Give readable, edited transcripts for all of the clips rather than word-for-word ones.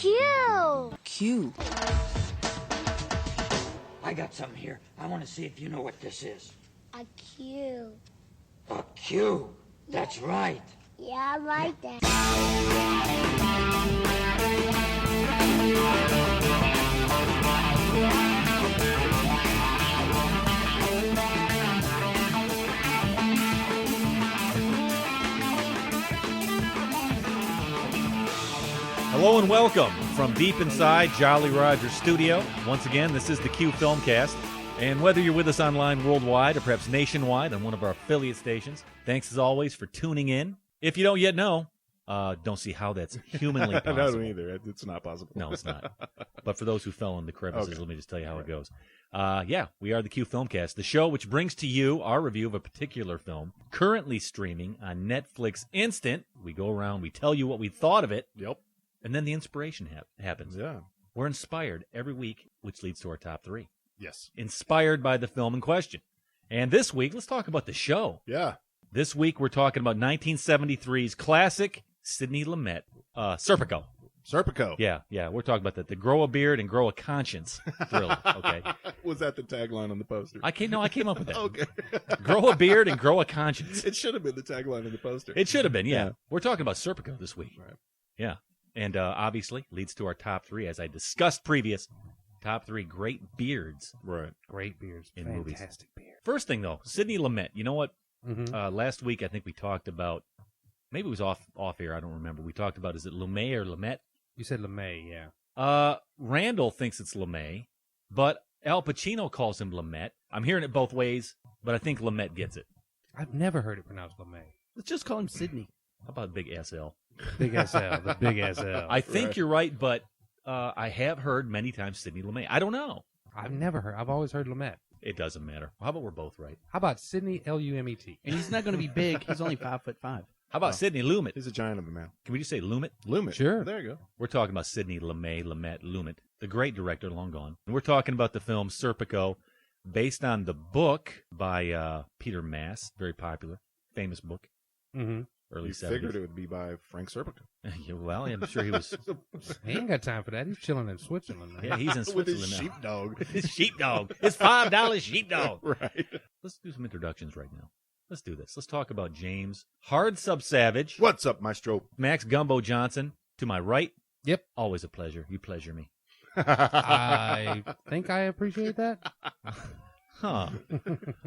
Q. Q. I got something here. I want to see if you know what this is. A Q. A Q. That's right. Yeah, I like that. Hello and welcome from deep inside Jolly Roger Studio. Once again, this is the Q Filmcast. And whether you're with us online worldwide or perhaps nationwide on one of our affiliate stations, thanks as always for tuning in. If you don't yet know, don't see how that's humanly possible. I don't either. It's not possible. No, it's not. But for those who fell in the crevices, Okay. let me just tell you how it goes. We are the Q Filmcast, the show which brings to you our review of a particular film currently streaming on Netflix Instant. We go around, we tell you what we thought of it. Yep. And then the inspiration happens. Yeah. We're inspired every week, which leads to our top three. Yes. Inspired by the film in question. And this week, let's talk about the show. Yeah. This week, we're talking about 1973's classic Sidney Lumet, Serpico. Serpico. Yeah. We're talking about the grow a beard and grow a conscience thriller, okay? Was that the tagline on the poster? I came up with that. Okay. Grow a beard and grow a conscience. It should have been the tagline on the poster. It should have been, yeah. Yeah. We're talking about Serpico this week. Right. Yeah. And obviously leads to our top three, as I discussed previous. Top thrhree great beards. Right. Great beards. In movies. Fantastic beard. First thing, though, Sidney Lumet. You know what? Mm-hmm. Last week, I think we talked about, maybe it was off air, I don't remember. We talked about, is it Lumet or Lumet? You said LeMay, yeah. Randall thinks it's Lumet, but Al Pacino calls him Lumet. I'm hearing it both ways, but I think Lumet gets it. I've never heard it pronounced LeMay. Let's just call him Sidney. How about Big SL? Big SL, the big SL. I think you're right, but I have heard many times Sidney Lumet. I don't know. I've never heard. I've always heard Lumet. It doesn't matter. How about we're both right? How about Sidney Lumet? And he's not going to be big. He's only 5'5". How about Sidney Lumet? He's a giant of a man. Can we just say Lumet? Lumet. Sure. There you go. We're talking about Sidney Lumet, the great director, long gone. And we're talking about the film Serpico, based on the book by Peter Maas, very popular, famous book, Mm-hmm. early You 70s. figured it would be by Frank Serpico. Yeah, well, I'm sure he was. He ain't got time for that. He's chilling in Switzerland. Man. Yeah, he's in With Switzerland his now. sheepdog. His sheepdog. His $5 sheepdog. Right. Let's do some introductions right now. Let's do this. Let's talk about James Hard Sub Savage, What's up, Maestro? Max Gumbo Johnson to my right. Yep. Always a pleasure. You pleasure me. I think I appreciate that. Huh.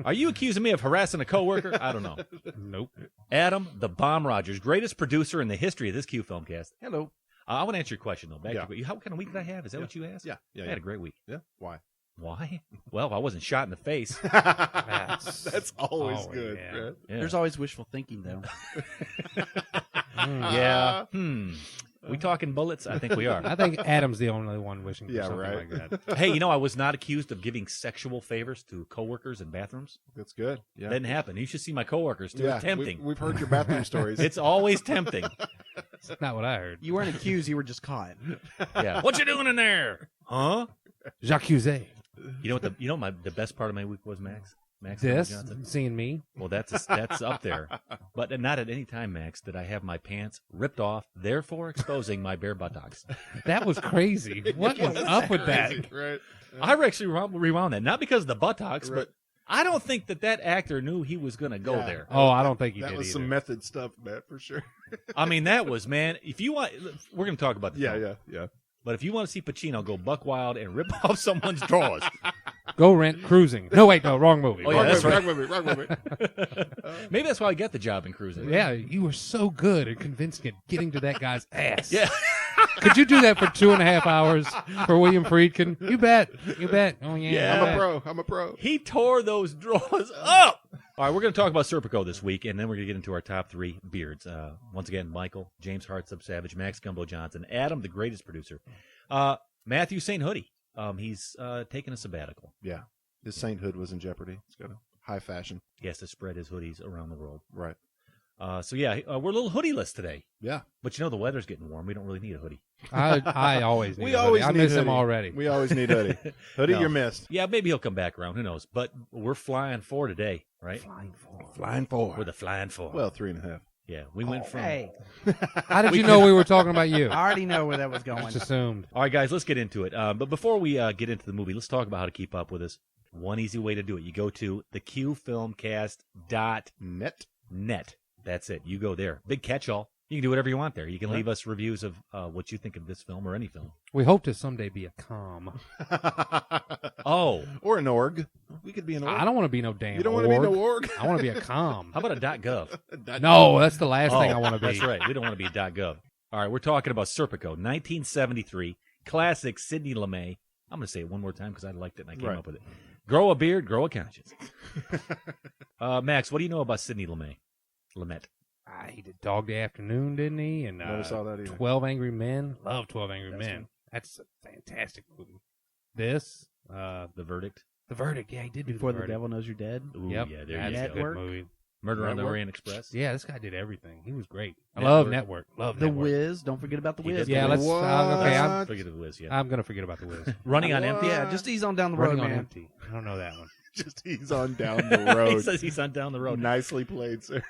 Are you accusing me of harassing a coworker? I don't know. Nope. Adam, the Bomb Rogers, greatest producer in the history of this Q Filmcast. Hello. I want to answer your question, though. Yeah. How kind of week did I have? Is that what you asked? Yeah. I had a great week. Yeah. Why? Why? Well, I wasn't shot in the face. That's always good. yeah. Right? Yeah. There's always wishful thinking, though. Yeah. We talking bullets? I think we are. I think Adam's the only one wishing for Yeah, something right. like that. Hey, I was not accused of giving sexual favors to coworkers in bathrooms. That's good. Yeah. Didn't happen. You should see my coworkers, too. It's tempting. We've heard your bathroom stories. It's always tempting. That's not what I heard. You weren't accused. You were just caught. Yeah. What you doing in there? Huh? J'accuse. You know what the best part of my week was, Max? Max This, Johnson. seeing me. Well, that's up there. But not at any time, Max, did I have my pants ripped off, therefore exposing my bare buttocks. That was crazy. What was up with that? Right. I actually rewound that, not because of the buttocks, Right. but I don't think that actor knew he was going to go Yeah. there. Oh, I don't think he That did was either. some method stuff, Matt, for sure. I mean, that was, man, if you want, we're going to talk about the film. Yeah. But if you want to see Pacino go buck wild and rip off someone's drawers, Go rent Cruising. No, wait, no, wrong movie. Oh, yeah, that's right. Wrong movie. maybe that's why I get the job in cruising. Yeah, you were so good at convincing it, getting to that guy's ass. Yeah. Could you do that for 2.5 hours for William Friedkin? You bet. Oh, yeah. Yeah. I'm a pro. He tore those drawers up. All right, we're going to talk about Serpico this week, and then we're going to get into our top three beards. Once again, Michael, James Hart, Sub Savage, Max Gumbo Johnson, Adam, the greatest producer, Matthew St. Hoodie. He's taking a sabbatical. Yeah. His sainthood was in jeopardy. It's got a high fashion. He has to spread his hoodies around the world. Right. We're a little hoodie-less today. Yeah. But the weather's getting warm. We don't really need a hoodie. I always need We a hoodie. always I need miss him hoodie. already. We always need hoodie. Hoodie, No. you're missed. Yeah, maybe he'll come back around. Who knows? But we're flying 4 today, right? Flying four. Flying 4. We're the flying 4. Well, 3.5. Yeah, we went from. Hey, How did you know we were talking about you? I already know where that was going. Just assumed. All right, guys, let's get into it. But before we get into the movie, let's talk about how to keep up with us. One easy way to do it. You go to theqfilmcast.net. That's it. You go there. Big catch-all. You can do whatever you want there. You can leave us reviews of what you think of this film or any film. We hope to someday be a com. Oh. Or an org. We could be an org. I don't want to be no damn You don't want to be no org? I want to be a com. How about a .gov? No, that's the last thing I want to be. That's right. We don't want to be a .gov. All right, we're talking about Serpico, 1973, classic Sidney Lumets. I'm going to say it one more time because I liked it and I came up with it. Grow a beard, grow a conscience. Max, what do you know about Sidney Lumet? He did Dog Day Afternoon, didn't he? And Never saw that either. 12 Angry Men. Love 12 Angry Men. That's a fantastic movie. This, The Verdict. The Verdict. Yeah, he did do Before the Verdict. Devil Knows You're Dead. Ooh, Yep. yeah, there That's you a go. good movie. Murder on the Network. Orient Express. Yeah, this guy did everything. He was great. I Network. love Network. Love The Network. Wiz. Don't forget about The He Wiz. did Yeah, The let's. Wiz. Okay, I'm Forget the Wiz, yeah. gonna forget about the Wiz. Running on Empty? Yeah, just ease on down the road, Running on man. Empty. I don't know that one. Just he's on down the He road. says he's on down the road. Nicely played, sir.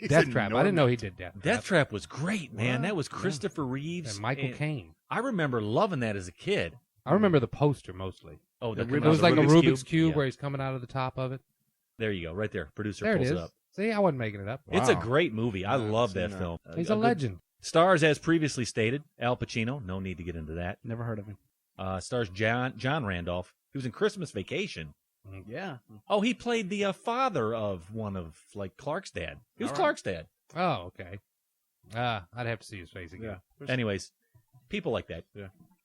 He's Death Trap. I didn't know enormous. he did Death Trap. Death Trap was great, man. That was Christopher Reeves. And Michael Caine. I remember loving that as a kid. I remember the poster mostly. Oh, that It was like a Rubik's Cube Yeah. where he's coming out of the top of it. There you go, right there. Producer There it pulls is. it up. See, I wasn't making it up. It's a Wow. great movie. I Yeah, love I've that seen film. He's a good- legend. Stars, as previously stated, Al Pacino. No need to get into that. Never heard of him. Stars John Randolph. He was in Christmas Vacation. Yeah. Oh, he played the father of one of Clark's dad. He was Clark's dad. Oh, okay. I'd have to see his face again. Anyways, people like that.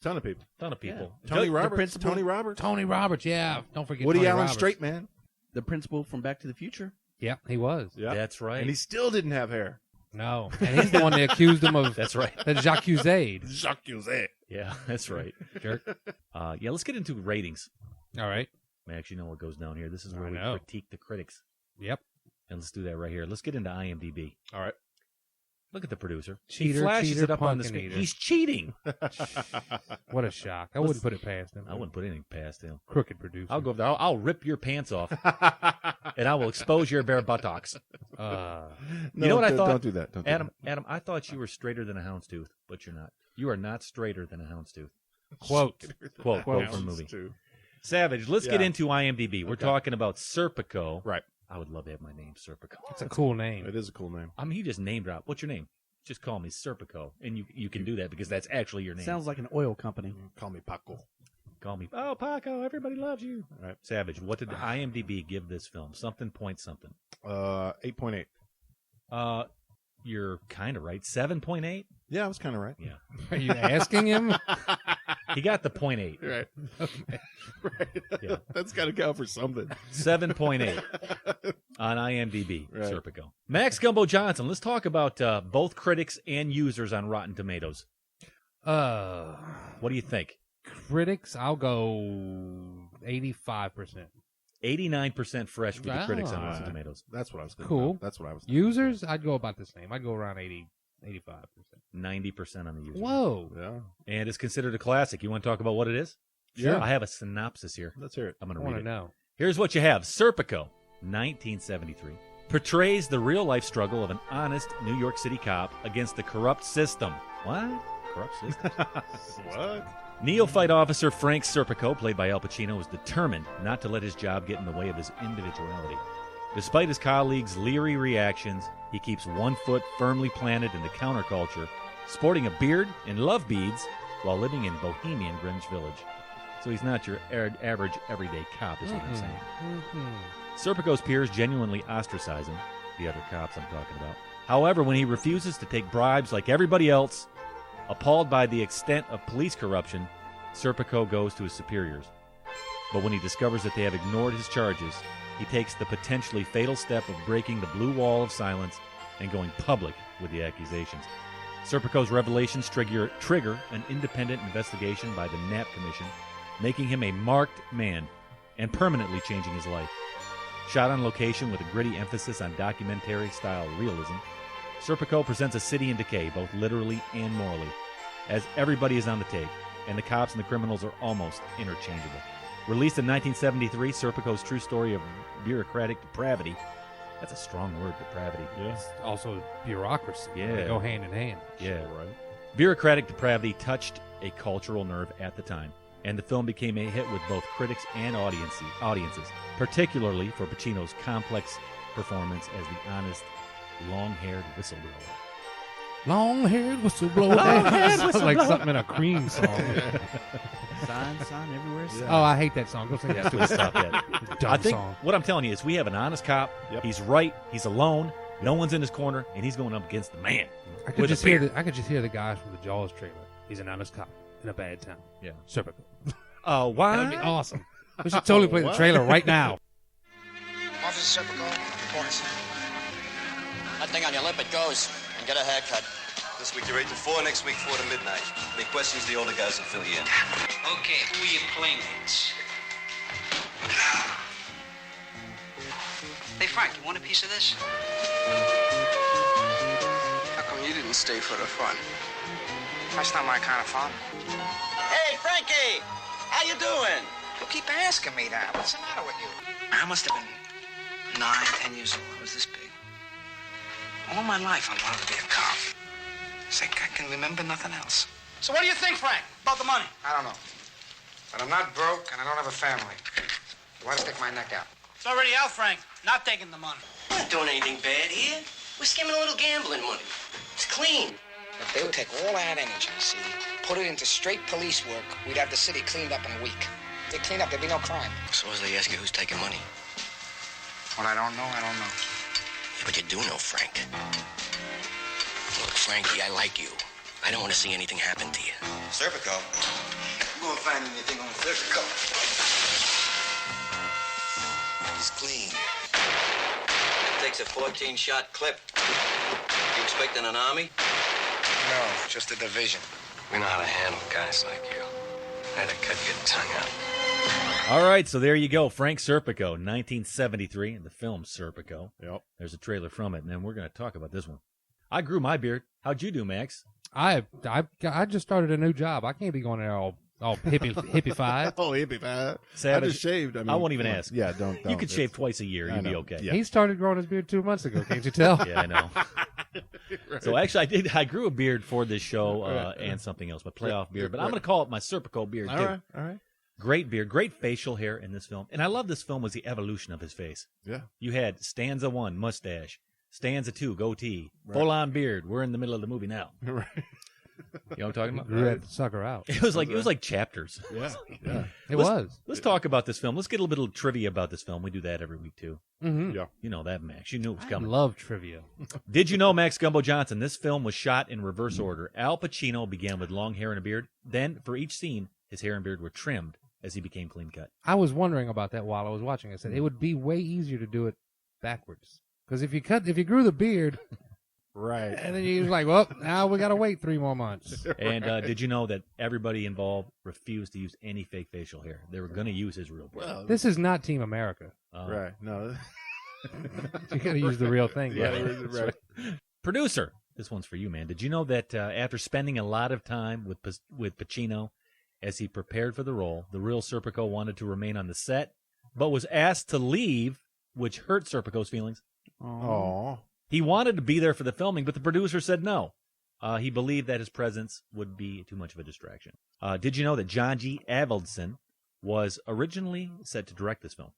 Ton of people. Ton of people. Tony The Roberts. principal- Tony Roberts. Tony Roberts, yeah. Don't forget Woody Tony Allen Roberts. straight man. The principal from Back to the Future. Yeah, he was. Yeah. That's right. And he still didn't have hair. No. And he's the one that accused him of That's right. the J'accusade. Jacques José. Yeah, that's right. Jerk. Yeah, let's get into ratings. All right. Max, you know what goes down here. This is I where we know. critique the critics. Yep. And let's do that right here. Let's get into IMDb. All right. Look at the producer. Cheater, he flashes cheater, it up on the pumpkin screen. eater. He's cheating. What a shock. I wouldn't put it past him. I wouldn't put anything past him. Crooked producer. I'll go over there. I'll rip your pants off, and I will expose your bare buttocks. No, You know what I thought? Don't do that. Don't do Adam, I thought you were straighter than a houndstooth, but you're not. You are not straighter than a houndstooth. Quote. Quote that. from the movie. Too. Savage, let's get Yeah. into IMDb. We're talking about Serpico. Right. I would love to have my name Serpico. It's a cool name. It is a cool name. I mean, he just name dropped. What's your name? Just call me Serpico, and you can do that because that's actually your name. Sounds like an oil company. Call me Paco. Call me. Oh, Paco, everybody loves you. All right, Savage. What did IMDb give this film? Something point something. 8.8. You're kind of right. 7.8. Yeah, I was kind of right. Yeah, Are you asking him? he got the 0.8. Right. Right. Yeah. That's got to count for something. 7.8 on IMDb. Right. Serpico. Max Gumbo Johnson. Let's talk about both critics and users on Rotten Tomatoes. What do you think? Critics, I'll go 85%. 89% fresh for the critics on Wow. Rotten Tomatoes. That's what I was thinking. Cool. About. That's what I was thinking. Users, I'd go about the same. I'd go around 80, 85%. 90% on the users. Whoa. Yeah. And it's considered a classic. You want to talk about what it is? Sure. I have a synopsis here. Let's hear it. I'm going I to want read to it. know. Here's what you have. Serpico, 1973, portrays the real-life struggle of an honest New York City cop against the corrupt system. What? Corrupt system? What? Neophyte officer Frank Serpico, played by Al Pacino, is determined not to let his job get in the way of his individuality. Despite his colleagues' leery reactions, he keeps one foot firmly planted in the counterculture, sporting a beard and love beads while living in bohemian Greenwich Village. So he's not your average everyday cop, is what I'm saying. Serpico's peers genuinely ostracize him, the other cops I'm talking about. However, when he refuses to take bribes like everybody else, appalled by the extent of police corruption, Serpico goes to his superiors. But when he discovers that they have ignored his charges, he takes the potentially fatal step of breaking the blue wall of silence and going public with the accusations. Serpico's revelations trigger an independent investigation by the Knapp Commission, making him a marked man and permanently changing his life. Shot on location with a gritty emphasis on documentary-style realism, Serpico presents a city in decay, both literally and morally, as everybody is on the take, and the cops and the criminals are almost interchangeable. Released in 1973, Serpico's true story of bureaucratic depravity That's a strong word, depravity. Yeah. Also, bureaucracy. Yeah. They go hand in hand. Yeah, right. Bureaucratic depravity touched a cultural nerve at the time, and the film became a hit with both critics and audiences, particularly for Pacino's complex performance as the honest, long-haired whistleblower. Long-haired whistleblower. Sounds like something in a Cream song. Sign everywhere. Sign. Oh, I hate that song. Go sing that stupid Stop that. dumb I think song. what I'm telling you is we have an honest cop. Yep. He's right. He's alone. No one's in his corner, and he's going up against the man. I could with just a hear beard. the guys from the Jaws trailer. He's an honest cop in a bad town. Yeah. Serpico. Why? That would be awesome. We should totally play the What? trailer right now. Officer Serpico, reports. That thing on your lip, it goes. And get a haircut. This week you're 8 to 4, next week 4 to midnight. Any questions, the older guys will fill you in. Okay, who are your playmates? Hey, Frank, you want a piece of this? How come you didn't stay for the fun? That's not my kind of fun. Hey, Frankie! How you doing? You keep asking me that. What's the matter with you? I must have been 9, 10 years old. I was this big. All my life I wanted to be a cop. It's like I can remember nothing else. So what do you think, Frank, about the money? I don't know. But I'm not broke and I don't have a family. You want to stick my neck out? It's already out, Frank. Not taking the money. We're not doing anything bad here. We're skimming a little gambling money. It's clean. If they would take all that energy, see, put it into straight police work, we'd have the city cleaned up in a week. If they clean up, there'd be no crime. Suppose they ask you who's taking money. What I don't know, I don't know. Yeah, but you do know, Frank. Look, Frankie, I like you. I don't want to see anything happen to you. Serpico? You won't find anything on Serpico. He's clean. Takes a 14-shot clip. You expecting an army? No, just a division. We know how to handle guys like you. I had to cut your tongue out. All right, so there you go. Frank Serpico, 1973, in the film Serpico. Yep. There's a trailer from it, and then we're going to talk about this one. I grew my beard. How'd you do, Max? I just started a new job. I can't be going there all hippie-fied. Oh, he'd be bad. Savage. I just shaved. I won't even come on. ask. Yeah, don't. You could It's- shave twice a year. I You'd be know. okay. Yeah. He started growing his beard 2 months ago. Can't you tell? Yeah, I know. So actually, I grew a beard for this show and something else, my playoff beard. But I'm going to call it my Serpico beard, too. All right. Great beard, great facial hair in this film. And I love this film was the evolution of his face. Yeah. You had stanza 1, mustache. Stanza 2, goatee. Full-on beard. We're in the middle of the movie now. Right. You know what I'm talking about? Grew that sucker out. It was like chapters. Yeah. Yeah. It was. Let's talk about this film. Let's get a little bit of trivia about this film. We do that every week, too. Mm-hmm. Yeah. You know that, Max. You knew it was I coming. love trivia. Did you know, Max Gumbo Johnson, this film was shot in reverse order. Al Pacino began with long hair and a beard. Then, for each scene, his hair and beard were trimmed as he became clean cut. I was wondering about that while I was watching. I said it would be way easier to do it backwards. Because if you grew the beard, Right. and then you was like, well, now we got to wait 3 more months. And did you know that everybody involved refused to use any fake facial hair? They were going to use his real beard. Well, This is not Team America. right. No. You got to use the real thing. Yeah, Yeah. right. Producer, this one's for you, man. Did you know that after spending a lot of time with Pacino as he prepared for the role, the real Serpico wanted to remain on the set, but was asked to leave, which hurt Serpico's feelings? Oh. He wanted to be there for the filming, but the producer said no. He believed that his presence would be too much of a distraction. Did you know that John G. Avildsen was originally set to direct this film?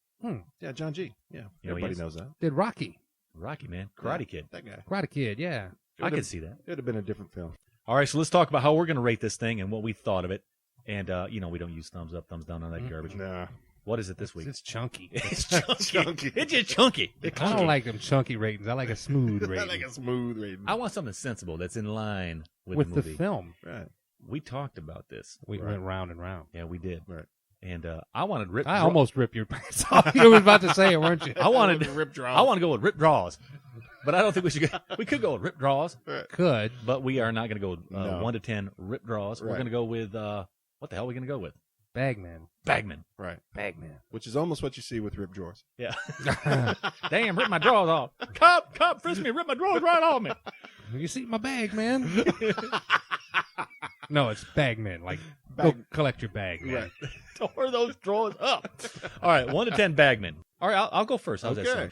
Yeah, John G. Yeah. You know, he Everybody is. knows that. Did Rocky. Rocky, man. Karate Kid. That guy. Karate Kid, yeah. I could see that. It would have been a different film. All right, so let's talk about how we're going to rate this thing and what we thought of it. And, we don't use thumbs up, thumbs down on that garbage. Nah. What is it this week? It's chunky. It's chunky. It's just chunky. I don't like them chunky ratings. I like a smooth I rating. like a smooth rating. I want something sensible that's in line with With the the movie. film. Right. We talked about this. We went round and round. Yeah, we did. Right. And I wanted rip. I almost ripped your pants off. You were about to say it, weren't you? I wanted Rip draws. I want to go with rip draws, but I don't think we should. We could go with rip draws, Could. but we are not going to go with No. 1 to 10 rip draws. We're Right. going to go with what the hell are we going to go with? Bagman. Bagman. Right. Bagman. Which is almost what you see with Rip Drawers. Yeah. Damn, rip my drawers off. Cop, frisk me, rip my drawers right off me. You see my bag, man? No, it's Bagman. Like, go collect your bag, man. Right. Tore those drawers up. All right, 1 to 10 Bagman. All right, I'll go first. How's that Okay. sound?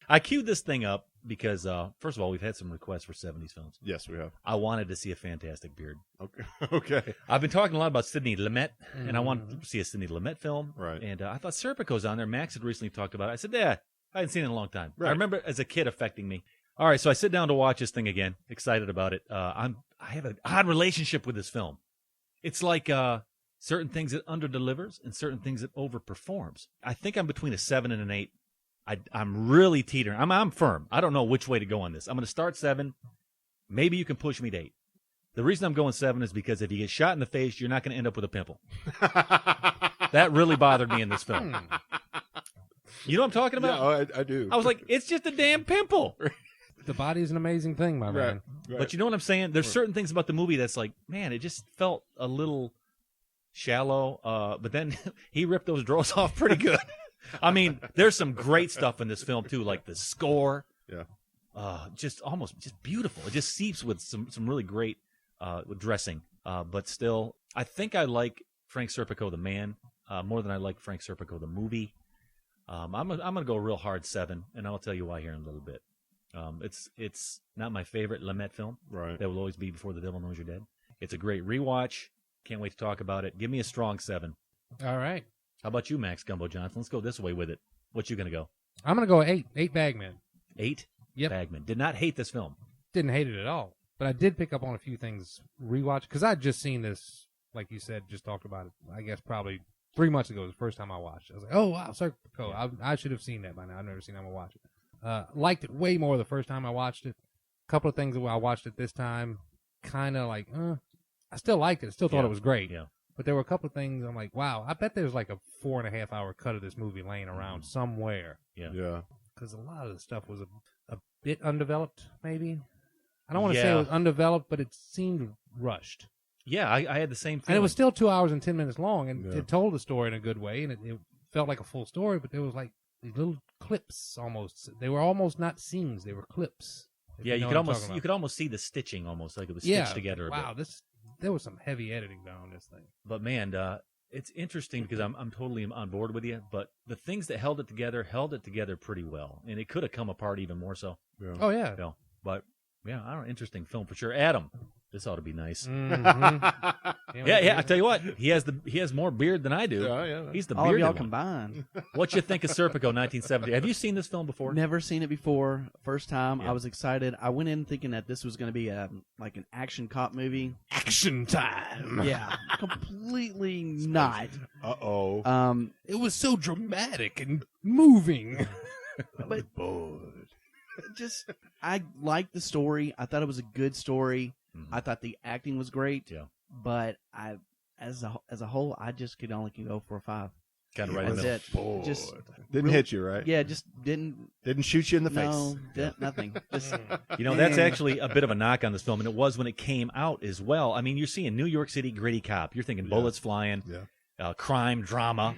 I queued this thing up because, first of all, we've had some requests for 70s films. Yes, we have. I wanted to see a fantastic beard. Okay. Okay. I've been talking a lot about Sidney Lumet, and I wanted to see a Sidney Lumet film. Right. And I thought Serpico's on there. Max had recently talked about it. I said, yeah, I hadn't seen it in a long time. Right. I remember as a kid affecting me. All right, so I sit down to watch this thing again, excited about it. I have an odd relationship with this film. It's like certain things it underdelivers and certain things it overperforms. I think I'm between a 7 and an 8. I'm really teetering. I'm firm. I don't know which way to go on this. I'm going to start 7. Maybe you can push me to 8. The reason I'm going 7 is because if you get shot in the face, you're not going to end up with a pimple. That really bothered me in this film. You know what I'm talking about? Yeah, I do. I was like, it's just a damn pimple. The body is an amazing thing, my man. Right. But you know what I'm saying? There's certain things about the movie that's like, man, it just felt a little shallow. But then he ripped those drawers off pretty good. I mean, there's some great stuff in this film too, like the score. Yeah. Just beautiful. It just seeps with some really great dressing. But still, I think I like Frank Serpico the man more than I like Frank Serpico the movie. I'm gonna go real hard 7, and I'll tell you why here in a little bit. It's not my favorite Lumet film. Right. That will always be Before the Devil Knows You're Dead. It's a great rewatch. Can't wait to talk about it. Give me a strong 7. All right. How about you, Max Gumbo Johnson? Let's go this way with it. What you gonna go? I'm going to go 8. 8 Bagman. 8? Yep. Bagman. Did not hate this film. Didn't hate it at all. But I did pick up on a few things rewatch because I'd just seen this, like you said, just talked about it, I guess probably 3 months ago was the first time I watched it. I was like, oh, wow, Serpico. Yeah. I should have seen that by now. I've never seen it. I'm going to watch it. Liked it way more the first time I watched it. A couple of things that I watched it this time, kind of like, I still liked it. I still thought it was great. Yeah. But there were a couple of things I'm like, wow, I bet there's like a 4.5 hour cut of this movie laying around somewhere. Yeah. Yeah. Because a lot of the stuff was a bit undeveloped, maybe. I don't want to say Yeah. it was undeveloped, but it seemed rushed. Yeah, I had the same feeling. And it was still 2 hours and 10 minutes long, and Yeah. it told the story in a good way, and it felt like a full story, but there was like these little clips almost. They were almost not scenes, they were clips. if Yeah, know you what could I'm talking about. you could almost see the stitching almost, like it was stitched together a wow, bit. there was some heavy editing done on this thing. But man, it's interesting because I'm totally on board with you, but the things that held it together pretty well. And it could have come apart even more so. Yeah. Oh, yeah. You know, but yeah, I don't know, interesting film for sure. Adam, this ought to be nice. Mhm. Yeah, I tell you what, he has more beard than I do. Yeah. He's the All of bearded y'all one. combined. What you think of Serpico 1970? Have you seen this film before? Never seen it before. First time. Yeah. I was excited. I went in thinking that this was going to be like an action cop movie. Action time. Yeah, completely not. Uh-oh. It was so dramatic and moving. But just, I liked the story. I thought it was a good story. Mm-hmm. I thought the acting was great. Yeah. But as a whole, I just could only go for a 5. Kind of right in the That's middle. it. Just Didn't hit you, right? yeah, just didn't. Didn't shoot you in the No, face. nothing. Just You know, that's actually a bit of a knock on this film, and it was when it came out as well. I mean, you're seeing New York City gritty cop. You're thinking bullets flying, crime, drama.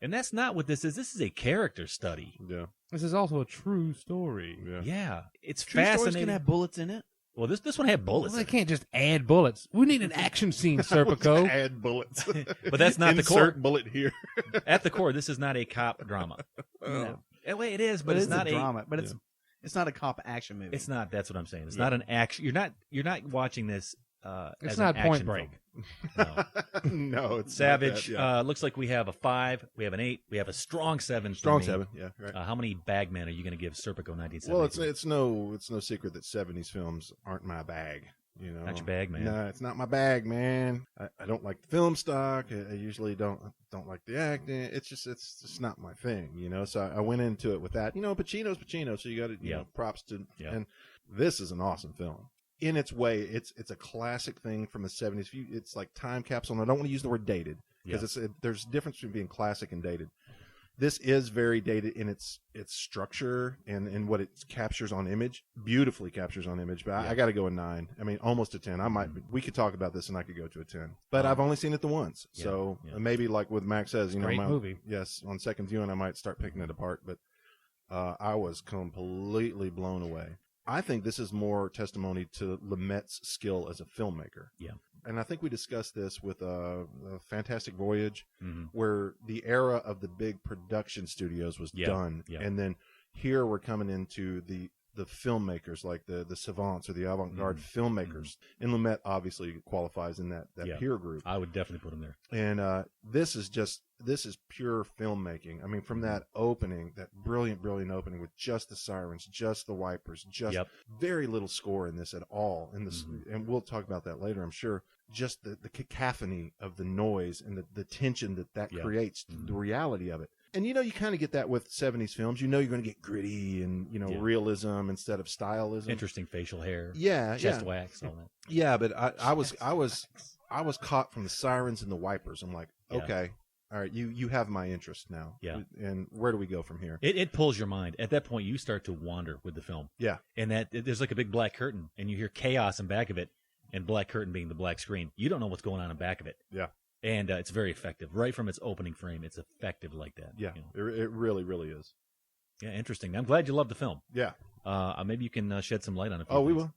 And that's not what this is. This is a character study. Yeah. This is also a true story. Yeah. Yeah. It's true stories fascinating. can have bullets in it. Well, this one had bullets. Well, they in it. can't just add bullets. We need an action scene, Serpico. Add bullets. But that's not the core. Insert bullet here. At the core, this is not a cop drama. No. Well, it is, but But it's not a drama. But it's not a cop action movie. It's not. That's what I'm saying. It's not an action. You're not watching this. It's as not an Point action Break. film. No. No, it's Savage. Not that, yeah. Looks like we have a 5. We have an 8. We have a strong 7. for Strong me. 7. Yeah. Right. How many bagmen are you going to give Serpico 1970? Well, it's no secret that 70s films aren't my bag. You know, Not your bag, man. No, it's not my bag, man. I don't like the film stock. I usually don't like the acting. It's just not my thing. You know, so I went into it with that. You know, Pacino's Pacino, so you got to you know, props to. Yeah. And this is an awesome film. In its way, it's a classic thing from the 70s. It's like time capsule. And I don't want to use the word dated because there's a difference between being classic and dated. This is very dated in its structure and what it captures on image. Beautifully captures on image, but I got to go a 9. I mean, almost a 10. We could talk about this and I could go to a 10. But I've only seen it the once, so maybe like what Max says, you know, Great movie. Yes, on second viewing I might start picking it apart. But I was completely blown away. I think this is more testimony to Lumet's skill as a filmmaker. Yeah. And I think we discussed this with a Fantastic Voyage, where the era of the big production studios was done. Yeah. And then Here we're coming into the filmmakers, like the savants or the avant-garde filmmakers. And Lumet obviously qualifies in that peer group. I would definitely put him there. And this is pure filmmaking. I mean, from that opening, that brilliant opening with just the sirens, just the wipers, just very little score in this at all. And this, and we'll talk about that later, I'm sure. Just the cacophony of the noise and the tension that creates, the reality of it. And, you kind of get that with 70s films. You're going to get gritty and, realism instead of stylism. Interesting facial hair. Yeah. Chest wax, all that. Yeah, but I was caught from the sirens and the wipers. I'm like, okay, all right, you have my interest now. Yeah. And where do we go from here? It pulls your mind. At that point, you start to wander with the film. Yeah. And there's like a big black curtain, and you hear chaos in back of it, and black curtain being the black screen. You don't know what's going on in back of it. Yeah. And it's very effective. Right from its opening frame, it's effective like that. Yeah, it really, really is. Yeah, interesting. I'm glad you love the film. Yeah. Maybe you can shed some light on it. We will.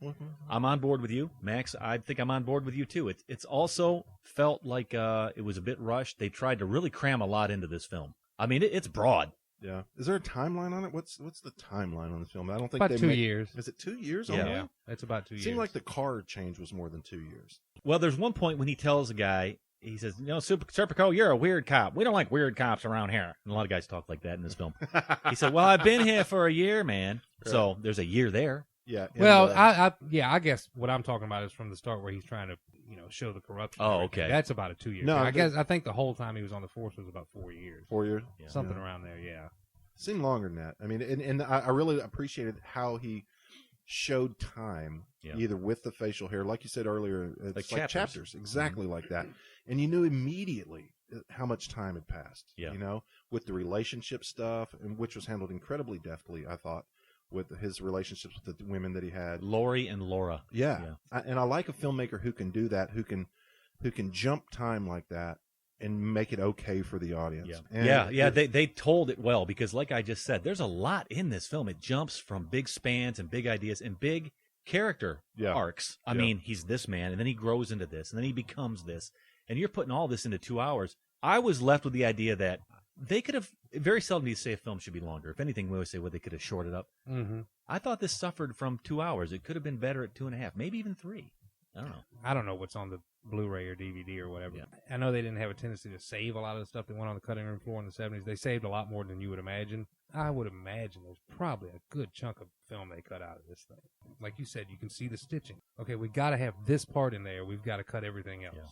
I'm on board with you, Max. I think I'm on board with you too. It's also felt like it was a bit rushed. They tried to really cram a lot into this film. I mean, it's broad. Yeah. Is there a timeline on it? What's the timeline on this film? I don't think about 2 years. Is it 2 years? Yeah. Only? It's about 2 years. It seemed like the car change was more than 2 years. Well, there's one point when he tells a guy, he says, Serpico, you're a weird cop. We don't like weird cops around here. And a lot of guys talk like that in this film. He said, well, I've been here for a year, man. Right. So there's a year there. Yeah. Well, I guess what I'm talking about is from the start where he's trying to, show the corruption. Oh, okay. That's about a 2 year. No, I think the whole time he was on the force was about 4 years. 4 years? Yeah. Something around there, yeah. Seemed longer than that. I mean, and I really appreciated how he showed time, either with the facial hair, like you said earlier, it's like chapters, exactly like that. And you knew immediately how much time had passed, with the relationship stuff, and which was handled incredibly deftly, I thought, with his relationships with the women that he had. Lori and Laura. Yeah. And I like a filmmaker who can do that, who can jump time like that and make it okay for the audience. They told it well, because like I just said, there's a lot in this film. It jumps from big spans and big ideas and big character arcs. I mean, he's this man, and then he grows into this, and then he becomes this, and you're putting all this into 2 hours. I was left with the idea that they could have, very seldom do you say a film should be longer. If anything, we always say, they could have shorted up. Mm-hmm. I thought this suffered from 2 hours. It could have been better at 2.5, maybe even 3. I don't know. I don't know what's on the Blu-ray or DVD or whatever. Yeah. I know they didn't have a tendency to save a lot of the stuff that went on the cutting room floor in the 70s. They saved a lot more than you would imagine. I would imagine there's probably a good chunk of film they cut out of this thing. Like you said, you can see the stitching. Okay, we got to have this part in there. We've got to cut everything else. Yeah.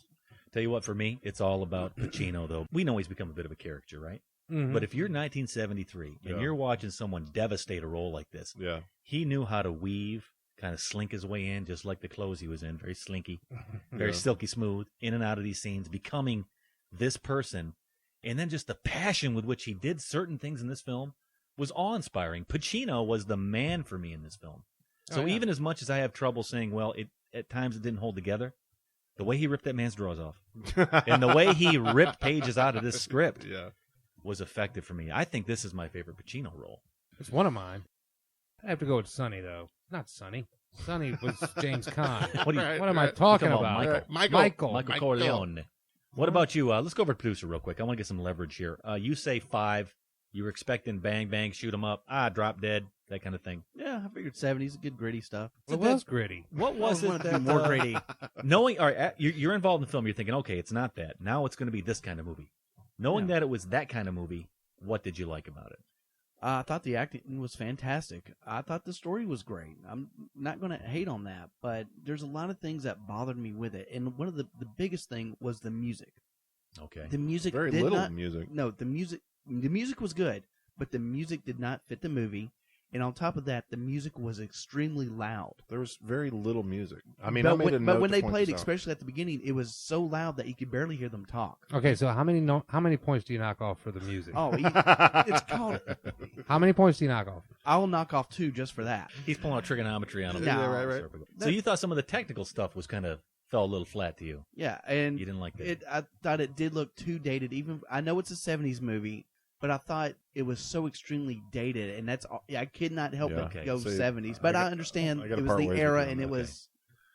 Tell you what, for me, it's all about Pacino, though. We know he's become a bit of a caricature, right? Mm-hmm. But if you're 1973 and you're watching someone devastate a role like this, he knew how to weave, kind of slink his way in, just like the clothes he was in, very slinky, very silky smooth, in and out of these scenes, becoming this person. And then just the passion with which he did certain things in this film was awe-inspiring. Pacino was the man for me in this film. So even as much as I have trouble saying, well, at times it didn't hold together, the way he ripped that man's drawers off and the way he ripped pages out of this script was effective for me. I think this is my favorite Pacino role. It's one of mine. I have to go with Sonny, though. Not Sonny. Sonny was James Caan. What am I talking about? Michael Corleone. What about you? Let's go over to producer real quick. I want to get some leverage here. You say 5. You were expecting bang, bang, shoot 'em up, drop dead, that kind of thing. Yeah, I figured 70s, good gritty stuff. It was gritty. What was it that more gritty? Knowing, all right, you're involved in the film, you're thinking, okay, it's not that. Now it's going to be this kind of movie. Knowing that it was that kind of movie, what did you like about it? I thought the acting was fantastic. I thought the story was great. I'm not going to hate on that, but there's a lot of things that bothered me with it. And one of the biggest thing was the music. Okay. The music very did little not, music. No, the music was good, but the music did not fit the movie. And on top of that, the music was extremely loud. There was very little music. I mean, but I made a note but when to they point played, this out. especially at the beginning, it was so loud that you could barely hear them talk. Okay, so how many points do you knock off for the music? Oh, it's called. How many points do you knock off? I will knock off 2 just for that. He's pulling out trigonometry on him. Yeah, right. So you thought some of the technical stuff was kind of fell a little flat to you. Yeah, and you didn't like that. I thought it did look too dated. Even I know it's a 70s movie, but I thought it was so extremely dated, and that's I could not help but go 70s. But I understand it was the era, and it was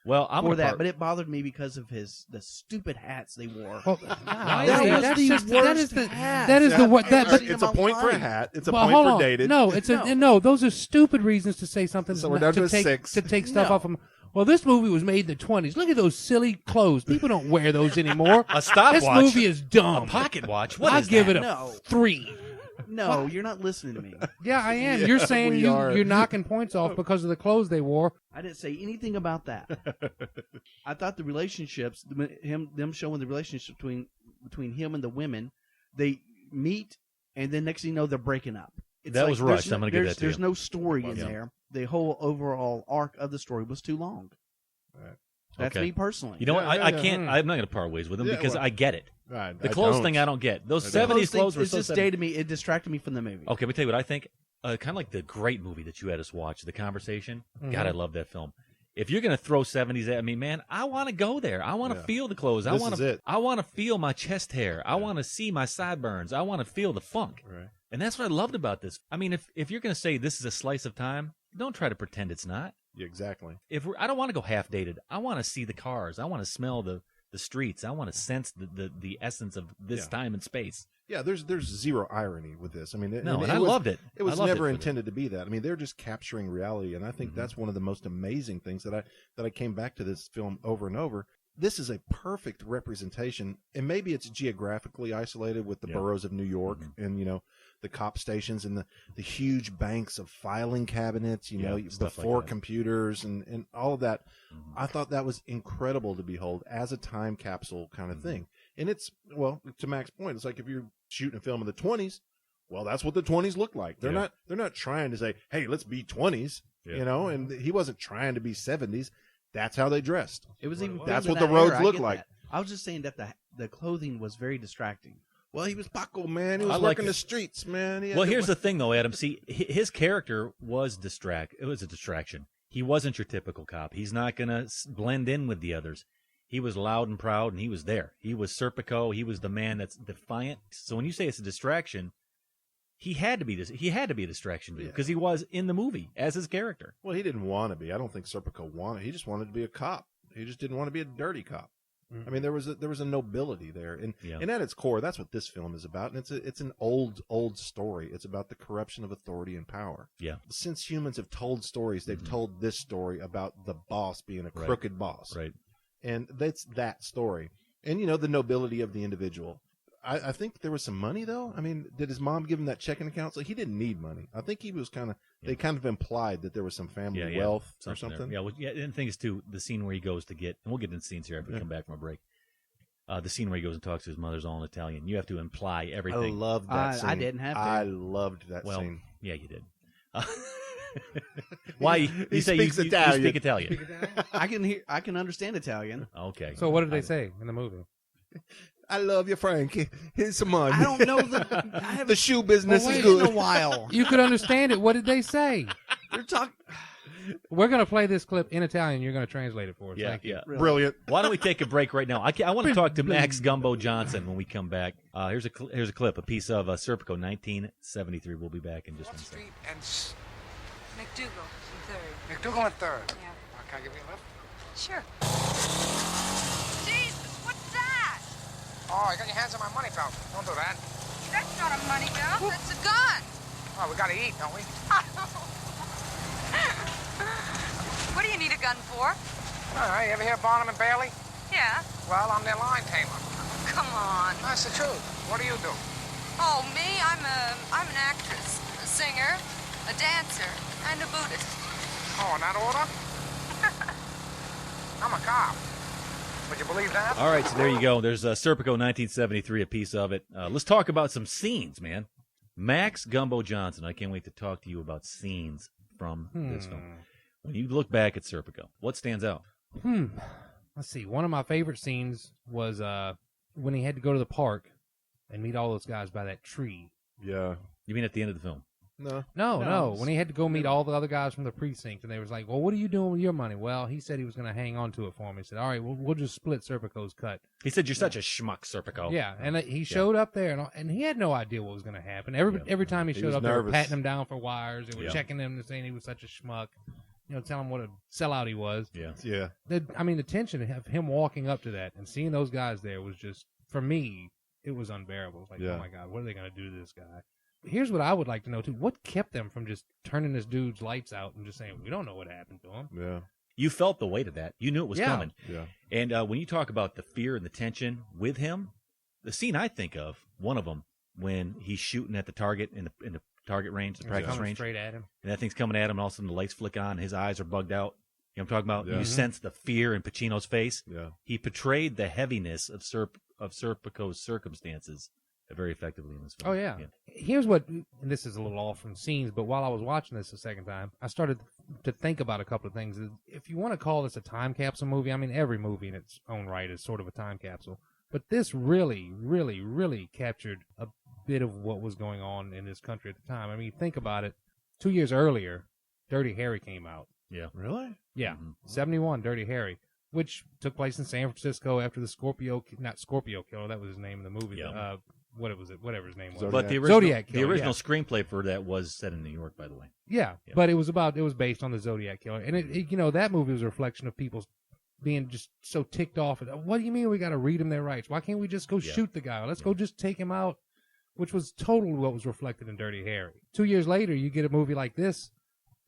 Well, I'm for gonna that, part- but it bothered me because of the stupid hats they wore. Well, That is the worst hat. That is the what that. But, It's a point for a hat. It's a well, point hold for on. dated. No, no. Those are stupid reasons to say something. So we're down to a take 6. to take stuff No. off them. Well, this movie was made in the 20s. Look at those silly clothes. People don't wear those anymore. A stopwatch. This movie is dumb. A pocket watch. What I is give that? it a No. 3. No, you're not listening to me. Yeah, I am. Yeah, You're saying we are. you're knocking points off because of the clothes they wore. I didn't say anything about that. I thought the relationships, them showing the relationship between him and the women, they meet, and then next thing you know, they're breaking up. It's That like was there's rushed. I'm gonna give there's- that to you. There's no story in Yeah. there. The whole overall arc of the story was too long. Right. That's Okay. me personally. You know what? Yeah, I yeah, can't. yeah. I'm not going to part ways with him Yeah, because well, I get it. I The clothes don't. thing I don't get. Those I don't. 70s clothes were It so just 70s. dated me. It distracted me from the movie. Okay, let me tell you what I think. Kind of like the great movie that you had us watch, The Conversation. God, I love that film. If you're going to throw 70s at me, man, I want to go there. I want to Yeah. feel the clothes. I This want is to. it. I want to feel my chest hair. I want to see my sideburns. I want to feel the funk. Right. And that's what I loved about this. I mean, if you're going to say this is a slice of time, don't try to pretend it's not. Yeah, exactly. I don't want to go half dated. I want to see the cars. I want to smell the streets. I want to sense the essence of this Yeah. time and space. Yeah, there's zero irony with this. I mean, No, and I loved it. It was I loved never it for intended to be that. I mean, they're just capturing reality, and I think that's one of the most amazing things that I came back to this film over and over. This is a perfect representation, and maybe it's geographically isolated with the boroughs of New York and the cop stations and the huge banks of filing cabinets, stuff like before that. computers and all of that. I thought that was incredible to behold as a time capsule kind of thing. And it's, well, to Mac's point, it's like if you're shooting a film in the 20s, well, that's what the 20s look like. They're not trying to say, hey, let's be 20s, and he wasn't trying to be 70s. That's how they dressed. It was even. That's filmed what in the that roads era, I look get like. that. I was just saying that the clothing was very distracting. Well, he was Paco, man. He was I like working it. the streets, man. Well, here's the thing, though, Adam. See, his character was It was a distraction. He wasn't your typical cop. He's not going to blend in with the others. He was loud and proud, and he was there. He was Serpico. He was the man that's defiant. So when you say it's a distraction, he had to be a distraction to you because he was in the movie as his character. Well, he didn't want to be. I don't think Serpico wanted. He just wanted to be a cop. He just didn't want to be a dirty cop. I mean, there was a nobility there, and at its core, that's what this film is about. And it's an old story. It's about the corruption of authority and power. Yeah. Since humans have told stories, they've told this story about the boss being a crooked boss. Right. And that's that story. And the nobility of the individual. I think there was some money though. I mean, did his mom give him that checking account? So he didn't need money. I think he was they kind of implied that there was some family wealth or something. Yeah, and the thing is too, the scene where he goes to get, and we'll get into scenes here after we come back from a break. The scene where he goes and talks to his mother's all in Italian. You have to imply everything. I loved that scene. I didn't have to. I loved that scene. Yeah, you did. Why? You say speaks you Italian. speak Italian. I can understand Italian. Okay. So what did they say in the movie? I love you, Frankie. Here's some money. I don't know the shoe business Well, is wait. good. in a while. You could understand it. What did they say? They're talking. We're going to play this clip in Italian. You're going to translate it for us. Yeah, Thank you. yeah. Really? Brilliant. Why don't we take a break right now? I want to talk to Max Gumbo Johnson when we come back. Here's a clip, a piece of Serpico, 1973. We'll be back in just one second. Street and McDougal in third. McDougal in third. Yeah. Can I give you a lift? Sure. Jesus, what's that? Oh, you got your hands on my money belt. Don't do that. That's not a money belt. That's a gun. Oh, we gotta eat, don't we? What do you need a gun for? You ever hear Barnum and Bailey? Yeah. Well, I'm their line tamer. Come on. That's the truth. What do you do? Oh, me? I'm an actress, a singer, a dancer, and a Buddhist. Oh, in that order? I'm a cop. Would you believe that? All right, so there you go. There's Serpico, 1973, a piece of it. Let's talk about some scenes, man. Max Gumbo Johnson, I can't wait to talk to you about scenes from this film. When you look back at Serpico, what stands out? Let's see. One of my favorite scenes was when he had to go to the park and meet all those guys by that tree. Yeah. You mean at the end of the film? No. When he had to go meet all the other guys from the precinct, and they was like, well, what are you doing with your money? Well, he said he was going to hang on to it for me. He said, all right, we'll just split Serpico's cut. He said, you're such a schmuck, Serpico. Yeah, and he showed up there, and he had no idea what was going to happen. Every time he showed was up, they were nervous. patting him down for wires. They were checking him and saying he was such a schmuck. tell him what a sellout he was. Yeah. The tension of him walking up to that and seeing those guys there was just, for me, it was unbearable. It's like, oh my God, what are they going to do to this guy? Here's what I would like to know, too. What kept them from just turning this dude's lights out and just saying, we don't know what happened to him? Yeah. You felt the weight of that. You knew it was coming. Yeah. And when you talk about the fear and the tension with him, the scene I think of, one of them, when he's shooting at the target in the target range, the practice range. Straight at him. And that thing's coming at him, and all of a sudden the lights flick on, and his eyes are bugged out. You know what I'm talking about? Yeah. You sense the fear in Pacino's face. Yeah. He portrayed the heaviness of Serpico's circumstances very effectively in this film. Oh, yeah. Here's what, and this is a little off from scenes, but while I was watching this the second time, I started to think about a couple of things. If you want to call this a time capsule movie, I mean, every movie in its own right is sort of a time capsule. But this really, really, really captured a bit of what was going on in this country at the time. I mean, think about it. 2 years earlier, Dirty Harry came out. Yeah. Really? Yeah. 71, Dirty Harry, which took place in San Francisco after the not Scorpio Killer, that was his name in the movie. Yeah. Whatever his name was. Zodiac. But the original, Zodiac Killer, the original screenplay for that was set in New York, by the way. Yeah, but it was based on the Zodiac Killer. And, that movie was a reflection of people being just so ticked off. What do you mean we got to read them their rights? Why can't we just go shoot the guy? Let's go just take him out, which was totally what was reflected in Dirty Harry. 2 years later, you get a movie like this,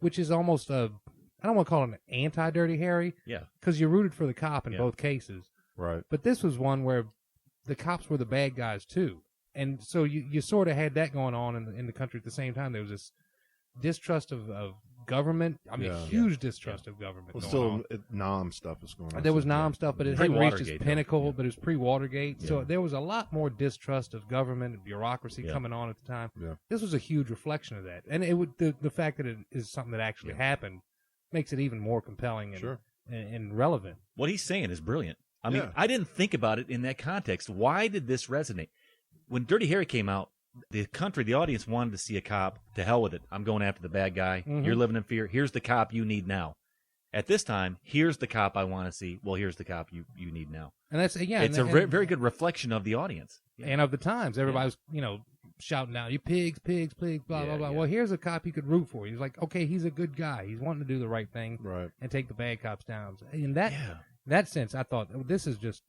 which is almost I don't want to call it an anti-Dirty Harry. Yeah. Because you rooted for the cop in both cases. Right. But this was one where the cops were the bad guys, too. And so you sort of had that going on in the country at the same time. There was this distrust of government. I mean, huge distrust of government. Well, going still, Nam stuff was going on. There was Nam stuff, but it hadn't reached its Pre-Watergate, pinnacle, but it was pre-Watergate. Yeah. So there was a lot more distrust of government and bureaucracy coming on at the time. Yeah. This was a huge reflection of that. And it would the fact that it is something that actually happened makes it even more compelling and relevant. What he's saying is brilliant. I mean, I didn't think about it in that context. Why did this resonate? When Dirty Harry came out, the audience wanted to see a cop. To hell with it. I'm going after the bad guy. Mm-hmm. You're living in fear. Here's the cop you need now. At this time, here's the cop I want to see. Well, here's the cop you need now. And that's, it's a very good reflection of the audience. And of the times. Everybody was, shouting out, you pigs, pigs, pigs, blah, blah, blah. Yeah. Well, here's a cop you could root for. He's like, okay, he's a good guy. He's wanting to do the right thing and take the bad cops down. In that sense, I thought, this is just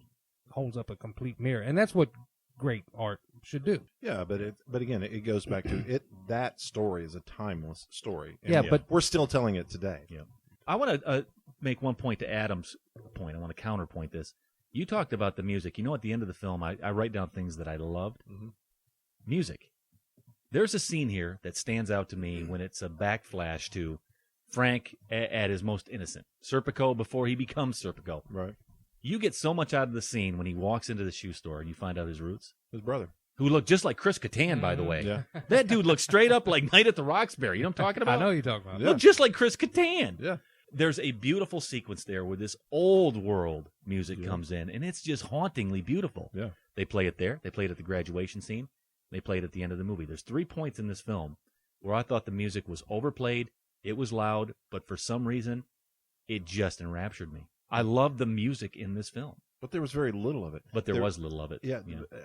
holds up a complete mirror. And that's what great art should do. Yeah, but again, it goes back to it. That story is a timeless story. And but we're still telling it today. Yeah. I want to make one point to Adam's point. I want to counterpoint this. You talked about the music. At the end of the film, I write down things that I loved. Mm-hmm. Music. There's a scene here that stands out to me when it's a backflash to Frank at his most innocent. Serpico before he becomes Serpico. Right. You get so much out of the scene when he walks into the shoe store and you find out his roots. His brother. Who looked just like Chris Kattan, by the way. Yeah. That dude looked straight up like Night at the Roxbury. You know what I'm talking about? I know you're talking about. Looked just like Chris Kattan. Yeah. There's a beautiful sequence there where this old world music comes in, and it's just hauntingly beautiful. Yeah. They play it there. They play it at the graduation scene. They play it at the end of the movie. There's 3 points in this film where I thought the music was overplayed, it was loud, but for some reason, it just enraptured me. I love the music in this film. But there was very little of it. But there was little of it. Yeah,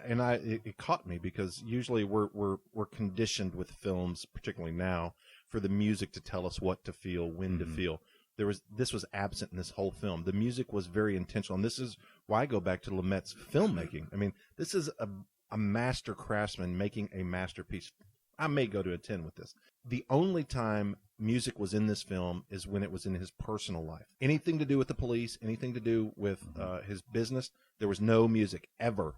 and it caught me because usually we're conditioned with films, particularly now, for the music to tell us what to feel, when to feel. This was absent in this whole film. The music was very intentional, and this is why I go back to Lumets' filmmaking. I mean, this is a master craftsman making a masterpiece. I may go to a 10 with this. The only time music was in this film is when it was in his personal life. Anything to do with the police, anything to do with his business, there was no music ever.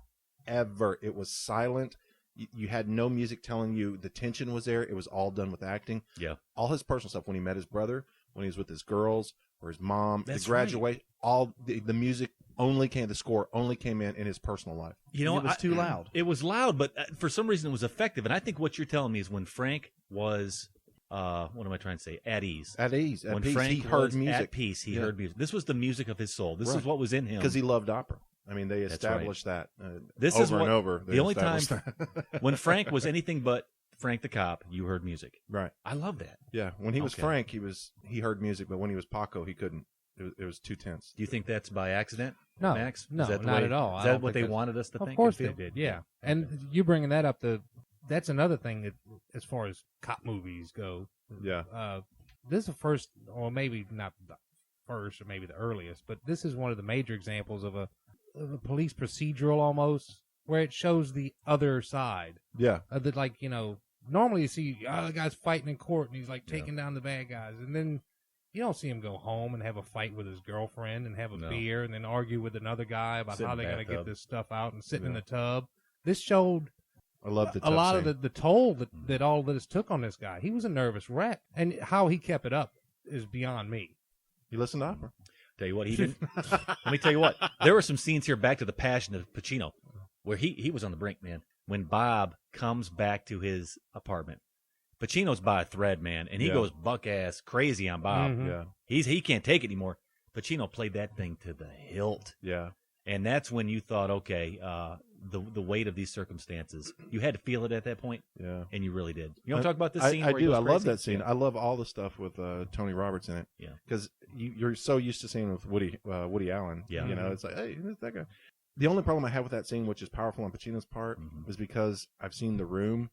It was silent. You had no music telling you the tension was there. It was all done with acting. Yeah. All his personal stuff, when he met his brother, when he was with his girls or his mom, That's the graduation, all the music the score only came in his personal life. It was too loud. It was loud, but for some reason it was effective. And I think what you're telling me is when Frank was, what am I trying to say? At ease. At ease. At when peace. Frank He heard was music. at peace, he heard music. This was the music of his soul. This Right. is what was in him. Because he loved opera. I mean, they That's established that This over is what, and over. The only time that. when Frank was anything but Frank the cop, you heard music. Right. I love that. Yeah. When he was Okay. Frank, he heard music, but when he was Paco, he couldn't. It was too tense. Do you think that's by accident, No, Max? no, Is that the not way- at all. Is I that don't what think they that's- wanted us to think? Of course and they feel? did, yeah. And you bringing that up, that's another thing that, as far as cop movies go. Yeah. this is the first, or maybe not the first, or maybe the earliest, but this is one of the major examples of a police procedural almost, where it shows the other side. Yeah. That, like, you know, normally you see the guy's fighting in court and he's like taking down the bad guys, and then you don't see him go home and have a fight with his girlfriend and have a beer and then argue with another guy about how they're going to get this stuff out and sitting in the tub. This showed I love the a lot of the toll that all of this took on this guy. He was a nervous wreck, and how he kept it up is beyond me. You listen to opera? Tell you what, he didn't. Let me tell you what. There were some scenes here back to the Passion of Pacino where he was on the brink, man. When Bob comes back to his apartment, Pacino's by a thread, man, and he goes buck-ass crazy on Bob. Mm-hmm. Yeah. He can't take it anymore. Pacino played that thing to the hilt. Yeah. And that's when you thought, okay, the weight of these circumstances, you had to feel it at that point. Yeah. And you really did. You want to talk about this scene? I where he do. goes I love crazy? that scene. Yeah. I love all the stuff with Tony Roberts in it. Yeah. Because you're so used to seeing with Woody Allen. Yeah. You know, it's like, hey, who's that guy? The only problem I have with that scene, which is powerful on Pacino's part, is because I've seen The Room,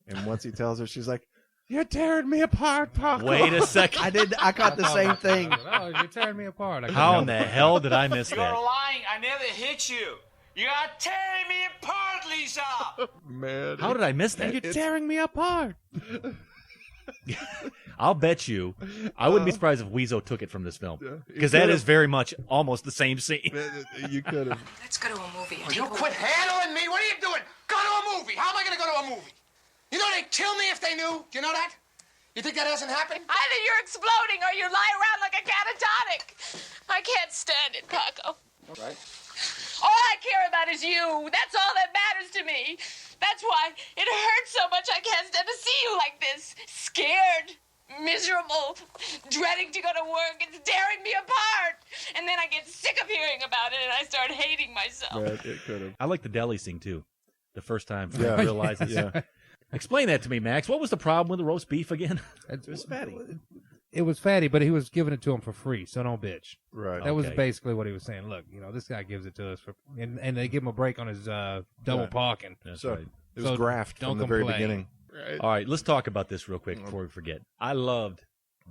and once he tells her, she's like, "You're tearing me apart, Paco." Wait a second. I caught the same thing. Oh, you're tearing me apart. How in the hell did I miss You're that? lying. I never hit you. You are tearing me apart, Lisa. Man. How did I miss that? You're tearing me apart. I'll bet you, I wouldn't be surprised if Weezo took it from this film, because that is very much almost the same scene. You could have. Let's go to a movie. Will you quit handling me? What are you doing? Go to a movie. How am I going to go to a movie? You know they'd kill me if they knew. Do you know that? You think that hasn't happened? Either you're exploding or you lie around like a catatonic. I can't stand it, Paco. All right. All I care about is you. That's all that matters to me. That's why it hurts so much I can't stand to see you like this. Scared, miserable, dreading to go to work. It's tearing me apart. And then I get sick of hearing about it and I start hating myself. Right, it could have. I like the deli scene, too. The first time Yeah. Frank realizes. Yeah. Explain that to me, Max. What was the problem with the roast beef again? It was fatty. It was fatty, but he was giving it to him for free, so don't bitch. Right. That was Okay. basically what he was saying. Look, you know, this guy gives it to us for, and they give him a break on his double Right. parking. That's So right. it was So graft don't from the very complain. beginning. Right. All right, let's talk about this real quick before we forget. I loved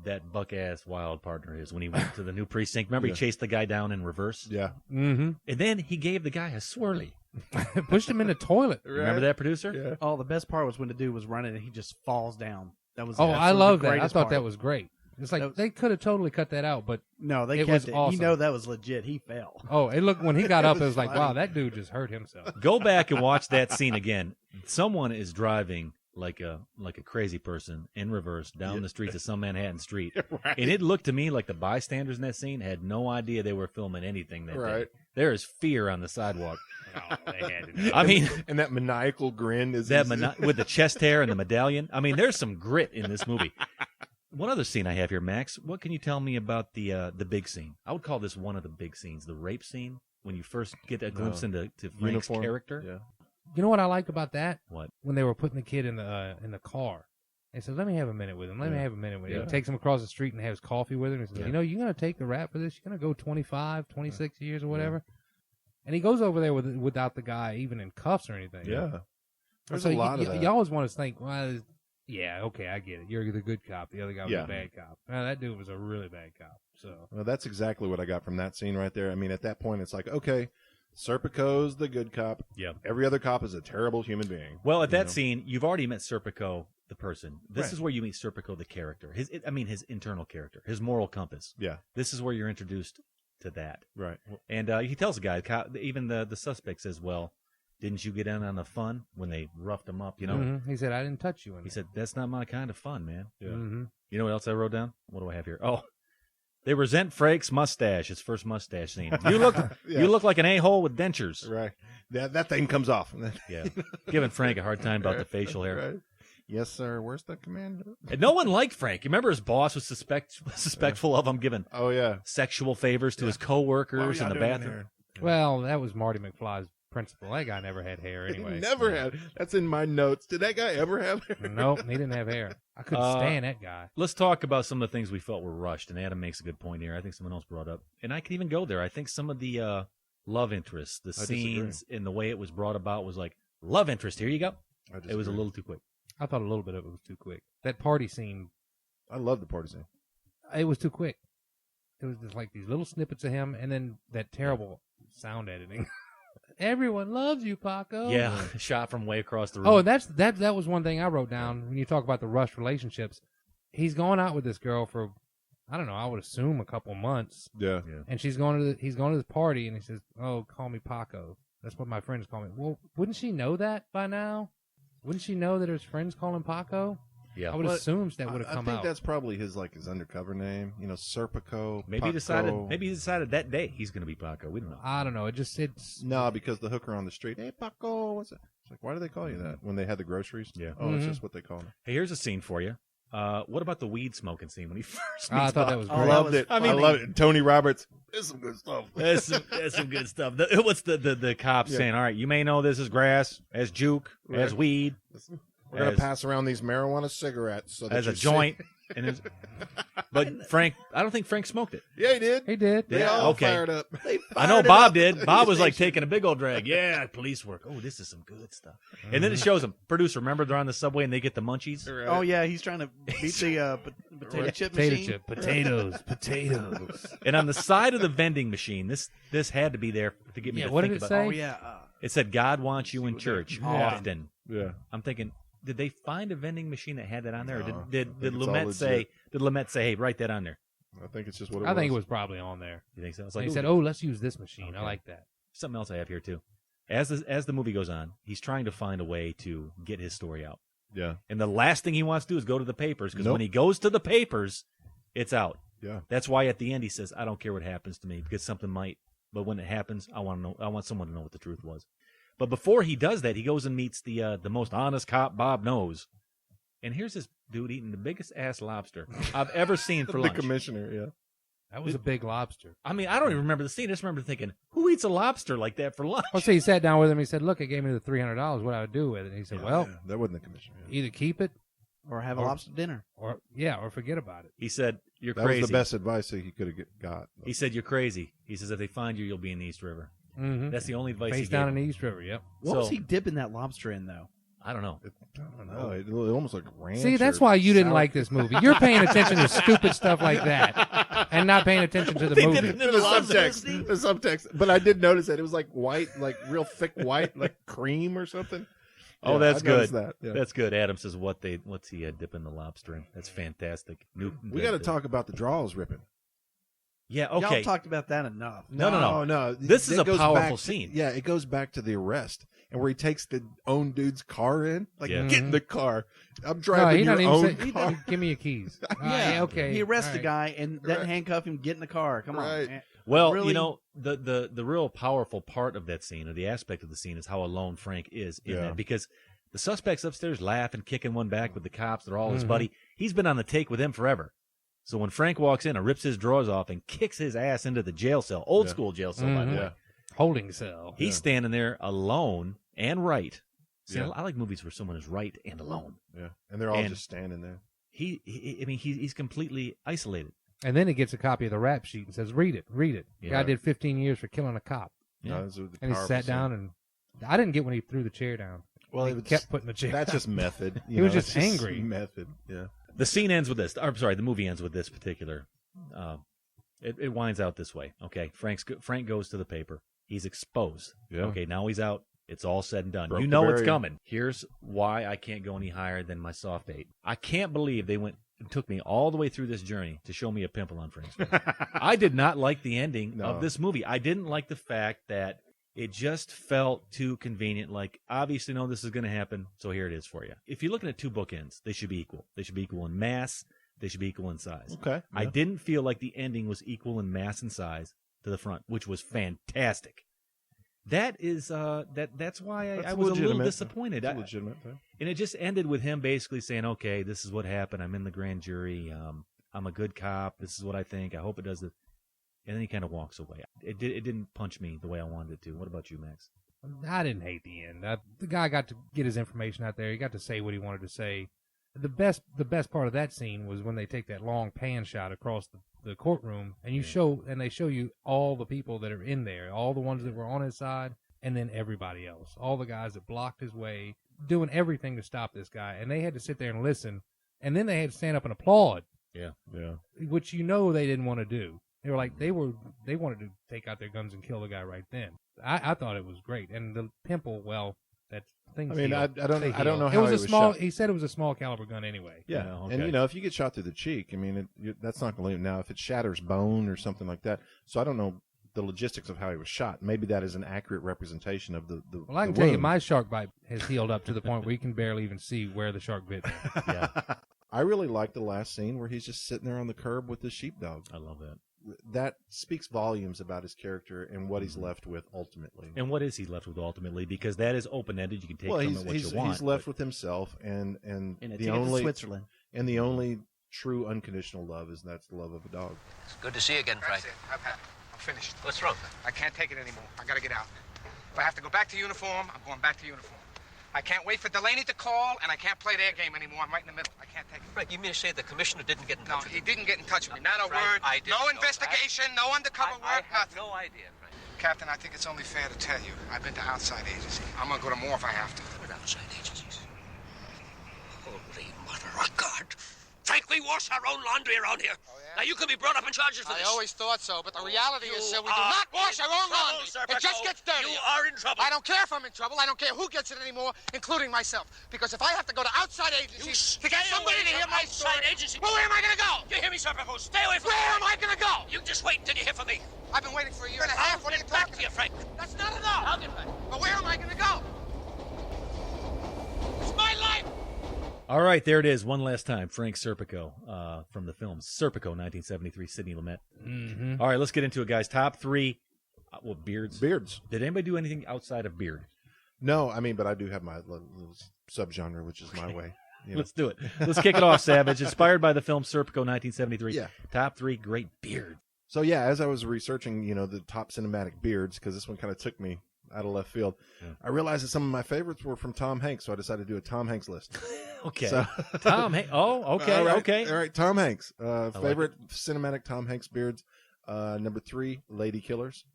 that buck-ass wild partner of his when he went to the new precinct. Remember, Yeah. he chased the guy down in reverse? Yeah. Mm-hmm. And then he gave the guy a swirly. Pushed him in the toilet. Remember that, producer? Yeah. Oh, the best part was when the dude was running and he just falls down. That was Oh, the I absolute love that. I greatest thought part. that was great. It's like That was- they could have totally cut that out, but No, they it kept was it. awesome. You know that was legit. He fell. oh, it looked when he got up, it was like, funny. wow, that dude just hurt himself. Go back and watch that scene again. Someone is driving like a crazy person in reverse down the streets of some Manhattan street. Right. And it looked to me like the bystanders in that scene had no idea they were filming anything that day. Right. There is fear on the sidewalk. Oh, they had to. I mean, And that maniacal grin is with the chest hair and the medallion. I mean, there's some grit in this movie. One other scene I have here, Max. What can you tell me about the big scene? I would call this one of the big scenes, the rape scene, when you first get a glimpse into Frank's uniform character. Yeah. You know what I liked about that? What? When they were putting the kid in the car. They said, let me have a minute with him. Let me have a minute with him. Yeah. He takes him across the street and has coffee with him. He says, Yeah. you know, you're going to take the rap for this? You're going to go 25, 26 years or whatever? And he goes over there without the guy even in cuffs or anything. Yeah. There's So a lot of that. You always want to think, well, yeah, okay, I get it. You're the good cop. The other guy was Yeah. a bad cop. No, that dude was a really bad cop. So Well, that's exactly what I got from that scene right there. I mean, at that point, it's like, okay, Serpico's the good cop. Yep. Every other cop is a terrible human being. Well, at that know? scene, you've already met Serpico, the person. This Right. is where you meet Serpico, the character. His internal character, his moral compass. Yeah. This is where you're introduced to that. Right. And he tells the guy, even the suspect says, well, didn't you get in on the fun when they roughed him up, you know? Mhm. He said, I didn't touch you. He said, that's not my kind of fun, man. Yeah. Mm-hmm. You know what else I wrote down? What do I have here? Oh, they resent Frank's mustache, his first mustache scene. You look Yeah. you look like an a-hole with dentures. Right. That thing comes off. Yeah. Giving Frank a hard time about the facial hair. Right. Yes, sir. Where's the commander? And no one liked Frank. You remember his boss was suspectful of him giving Oh, yeah. sexual favors to his What coworkers were in y'all the doing bathroom. there? Well, that was Marty McFly's principle. That guy never had hair anyway. He never had. That's in my notes. Did that guy ever have hair? Nope, he didn't have hair. I couldn't stand that guy. Let's talk about some of the things we felt were rushed, and Adam makes a good point here. I think someone else brought up, and I could even go there. I think some of the love interests, the I disagree. scenes, and the way it was brought about was like, love interest, here you go. I It was a disagree. little too quick. I thought a little bit of it was too quick. That party scene I love the party scene. It was too quick. It was just like these little snippets of him, and then that terrible sound editing. Everyone loves you, Paco. Yeah, shot from way across the room. Oh, that was one thing I wrote down when you talk about the rushed relationships. He's going out with this girl for, I don't know, I would assume a couple months. Yeah. And he's going to this party, and he says, "Oh, call me Paco." That's what my friends call me. Well, wouldn't she know that by now? Wouldn't she know that his friends call him Paco? Yeah. I would assume that would have come out. I think that's probably his undercover name. Serpico. Maybe he decided that day he's going to be Paco. We don't know. I don't know. It's no, because the hooker on the street. Hey, Paco, what's it? It's like, why do they call you that when they had the groceries? Yeah. Oh, it's just what they call him. Hey, here's a scene for you. What about the weed smoking scene when he first meets I thought that was great. I loved it. I loved it. Tony Roberts. There's some good stuff. There's some good stuff. What's the cop saying? All right, you may know this is grass, as juke, as weed. We're going to pass around these marijuana cigarettes. So that as a joint. But Frank, I don't think Frank smoked it. Yeah, he did. He did. They all fired up. I know Bob did. Bob was like taking a big old drag. Yeah, police work. Oh, this is some good stuff. And then it shows them. Producer, remember they're on the subway and they get the munchies? Right. Oh, yeah, he's trying to beat the potato chip machine. Potatoes. And on the side of the vending machine, this had to be there to get me to what think did it about say? Oh, yeah. It said, God wants you in church often. Yeah. I'm thinking, did they find a vending machine that had that on there? Or No, did Lumets say, hey, write that on there? I think it's just what it I was. think it was probably on there. You think so? It's Like like, he said, "Oh, let's use this machine." Okay. I like that. Something else I have here too. As the movie goes on, he's trying to find a way to get his story out. Yeah. And the last thing he wants to do is go to the papers, because when he goes to the papers, it's out. Yeah. That's why at the end he says, "I don't care what happens to me, because something might. But when it happens, I want someone to know what the truth was." But before he does that, he goes and meets the most honest cop Bob knows. And here's this dude eating the biggest ass lobster I've ever seen for lunch. The commissioner, yeah. That was a big lobster. I mean, I don't even remember the scene. I just remember thinking, who eats a lobster like that for lunch? Well, so he sat down with him. He said, "Look, it gave me the $300. What I would do with it?" And he said, "Well, that wasn't the commissioner. Yeah. either keep it Or have a lobster dinner. or forget about it." He said, "You're That crazy." was the best advice that he could have got. He said, "You're crazy." He says, "If they find you, you'll be in the East River." Mm-hmm. That's the only advice he Face gave down him. in the East River. Yep. What was he dipping that lobster in, though? I don't know. I don't know. It almost like ranch. See, that's or why you didn't sour- like this movie. You're paying attention to stupid stuff like that, and not paying attention to the They movie. did it The subtext. The subtext. But I did notice that it was like white, like real thick white, like cream or something. Oh, Yeah, that's I good. noticed That. Yeah. That's good. Adam says, what's he dipping the lobster in? That's fantastic. We got to talk about the draws ripping. Yeah, okay. Y'all talked about that enough. No. This is It a goes powerful back scene. Yeah, it goes back to the arrest and where he takes the own dude's car in. Like, Yeah. get in the car. I'm No, driving he your doesn't own even say, car. "Give me your keys." Yeah, okay. He arrests all the right. guy and then Right. handcuff him, get in the car. Come on. Right. man. Well, Really? you know, the real powerful part of that scene, or the aspect of the scene, is how alone Frank is in Yeah. that. Because the suspect's upstairs laughing, kicking one back with the cops. They're all his Mhm. buddy. He's been on the take with him forever. So when Frank walks in and rips his drawers off and kicks his ass into the jail cell, old school jail cell, by the Mhm. way, Holding cell. he's standing there alone and right. See, Yeah. I like movies where someone is right and alone. Yeah, and they're all And- just standing there. He's completely isolated. And then he gets a copy of the rap sheet and says, "Read it. Yeah. Guy did 15 years for killing a cop." Yeah. No, those are the And he powerful sat scenes. down, and I didn't get when he threw the chair down. Well, he it was kept putting the chair That's down. just method. He was That's just angry. Method. Yeah. The scene ends with this. I'm sorry, the movie ends with this particular. It winds out this way. Okay, Frank goes to the paper. He's exposed. Yeah. Okay, now he's out. It's all said and done. Broke You the know it's barrier. coming. Here's why I can't go any higher than my soft 8. I can't believe they took me all the way through this journey to show me a pimple on Frank's face. I did not like the ending No. of this movie. I didn't like the fact that it just felt too convenient. Like, obviously, no, this is going to happen, so here it is for you. If you're looking at two bookends, they should be equal. They should be equal in mass. They should be equal in size. Okay. I yeah. didn't feel like the ending was equal in mass and size to the front, which was fantastic. That is that's why That's I was a little legitimate. disappointed. That's a legitimate thing. And it just ended with him basically saying, "Okay, this is what happened. I'm in the grand jury. I'm a good cop. This is what I think. I hope it does it." And then he kind of walks away. It didn't punch me the way I wanted it to. What about you, Max? I didn't hate the end. The guy got to get his information out there. He got to say what he wanted to say. The best part of that scene was when they take that long pan shot across the courtroom, and they show you all the people that are in there, all the ones that were on his side, and then everybody else, all the guys that blocked his way, doing everything to stop this guy, and they had to sit there and listen, and then they had to stand up and applaud Yeah. Which they didn't want to do. They were like they wanted to take out their guns and kill the guy right then. I thought it was great, and the pimple, well, that thing. I mean, I don't know how it was he a was small. shot. He said it was a small caliber gun anyway. Yeah, okay. and if you get shot through the cheek, I mean, that's not going to leave. Now, if it shatters bone or something like that, so I don't know the logistics of how he was shot. Maybe that is an accurate representation of the. Well, I can tell you, my shark bite has healed up to the point where you can barely even see where the shark bit me. Yeah. I really like the last scene where he's just sitting there on the curb with the sheepdog. I love that. That speaks volumes about his character and what he's left with ultimately. And what is he left with ultimately? Because that is open-ended. You can take from it what you want. He's left with himself and the only Switzerland. And the only true unconditional love that's the love of a dog. It's good to see you again, Frank. That's it. I've had it. I'm finished. What's wrong? I can't take it anymore. I gotta get out. If I have to go back to uniform, I'm going back to uniform. I can't wait for Delaney to call, and I can't play their game anymore. I'm right in the middle. I can't take it. Frank, you mean to say the commissioner didn't get in touch with you? No, he didn't get in touch with me. Not a Frank, word. I didn't No know investigation, no undercover work, I have nothing. no idea, Frank. Captain, I think it's only fair to tell you, I've been to outside agency. I'm gonna go to more if I have to. What outside agencies? Holy mother of God! Frank, we wash our own laundry around here. Oh, yeah? Now, you could be brought up in charges for I this. always thought so, but the reality is, You we do not wash in our own trouble, laundry. Serpico. It just gets dirty. You are in trouble. I don't care if I'm in trouble. I don't care who gets it anymore, including myself. Because if I have to go to outside agencies to get somebody to hear my story, outside agency. well, where am I going to go? You hear me, Serpico? Stay away from Where me. am I going to go? You just wait until you hear from me. I've been waiting for a year and a half. What are you Get back talking to you, about? Frank. That's not enough. I'll get back. But where am I going to go? It's my life. All right, there it is. One last time, Frank Serpico from the film Serpico, 1973, Sidney Lumet. Mm-hmm. All right, let's get into it, guys. Top three. Beards? Beards. Did anybody do anything outside of beard? No, I mean, but I do have my little subgenre, which is my way. You know. Let's do it. Let's kick it off, Savage. Inspired by the film Serpico, 1973. Yeah. Top three great beards. So, yeah, as I was researching, the top cinematic beards, because this one kind of took me out of left field, I realized that some of my favorites were from Tom Hanks, so I decided to do a Tom Hanks list. Okay. So, Tom Hanks. Oh, okay, all right, okay. All right, Tom Hanks. Favorite like cinematic Tom Hanks beards. Number 3, Lady Killers.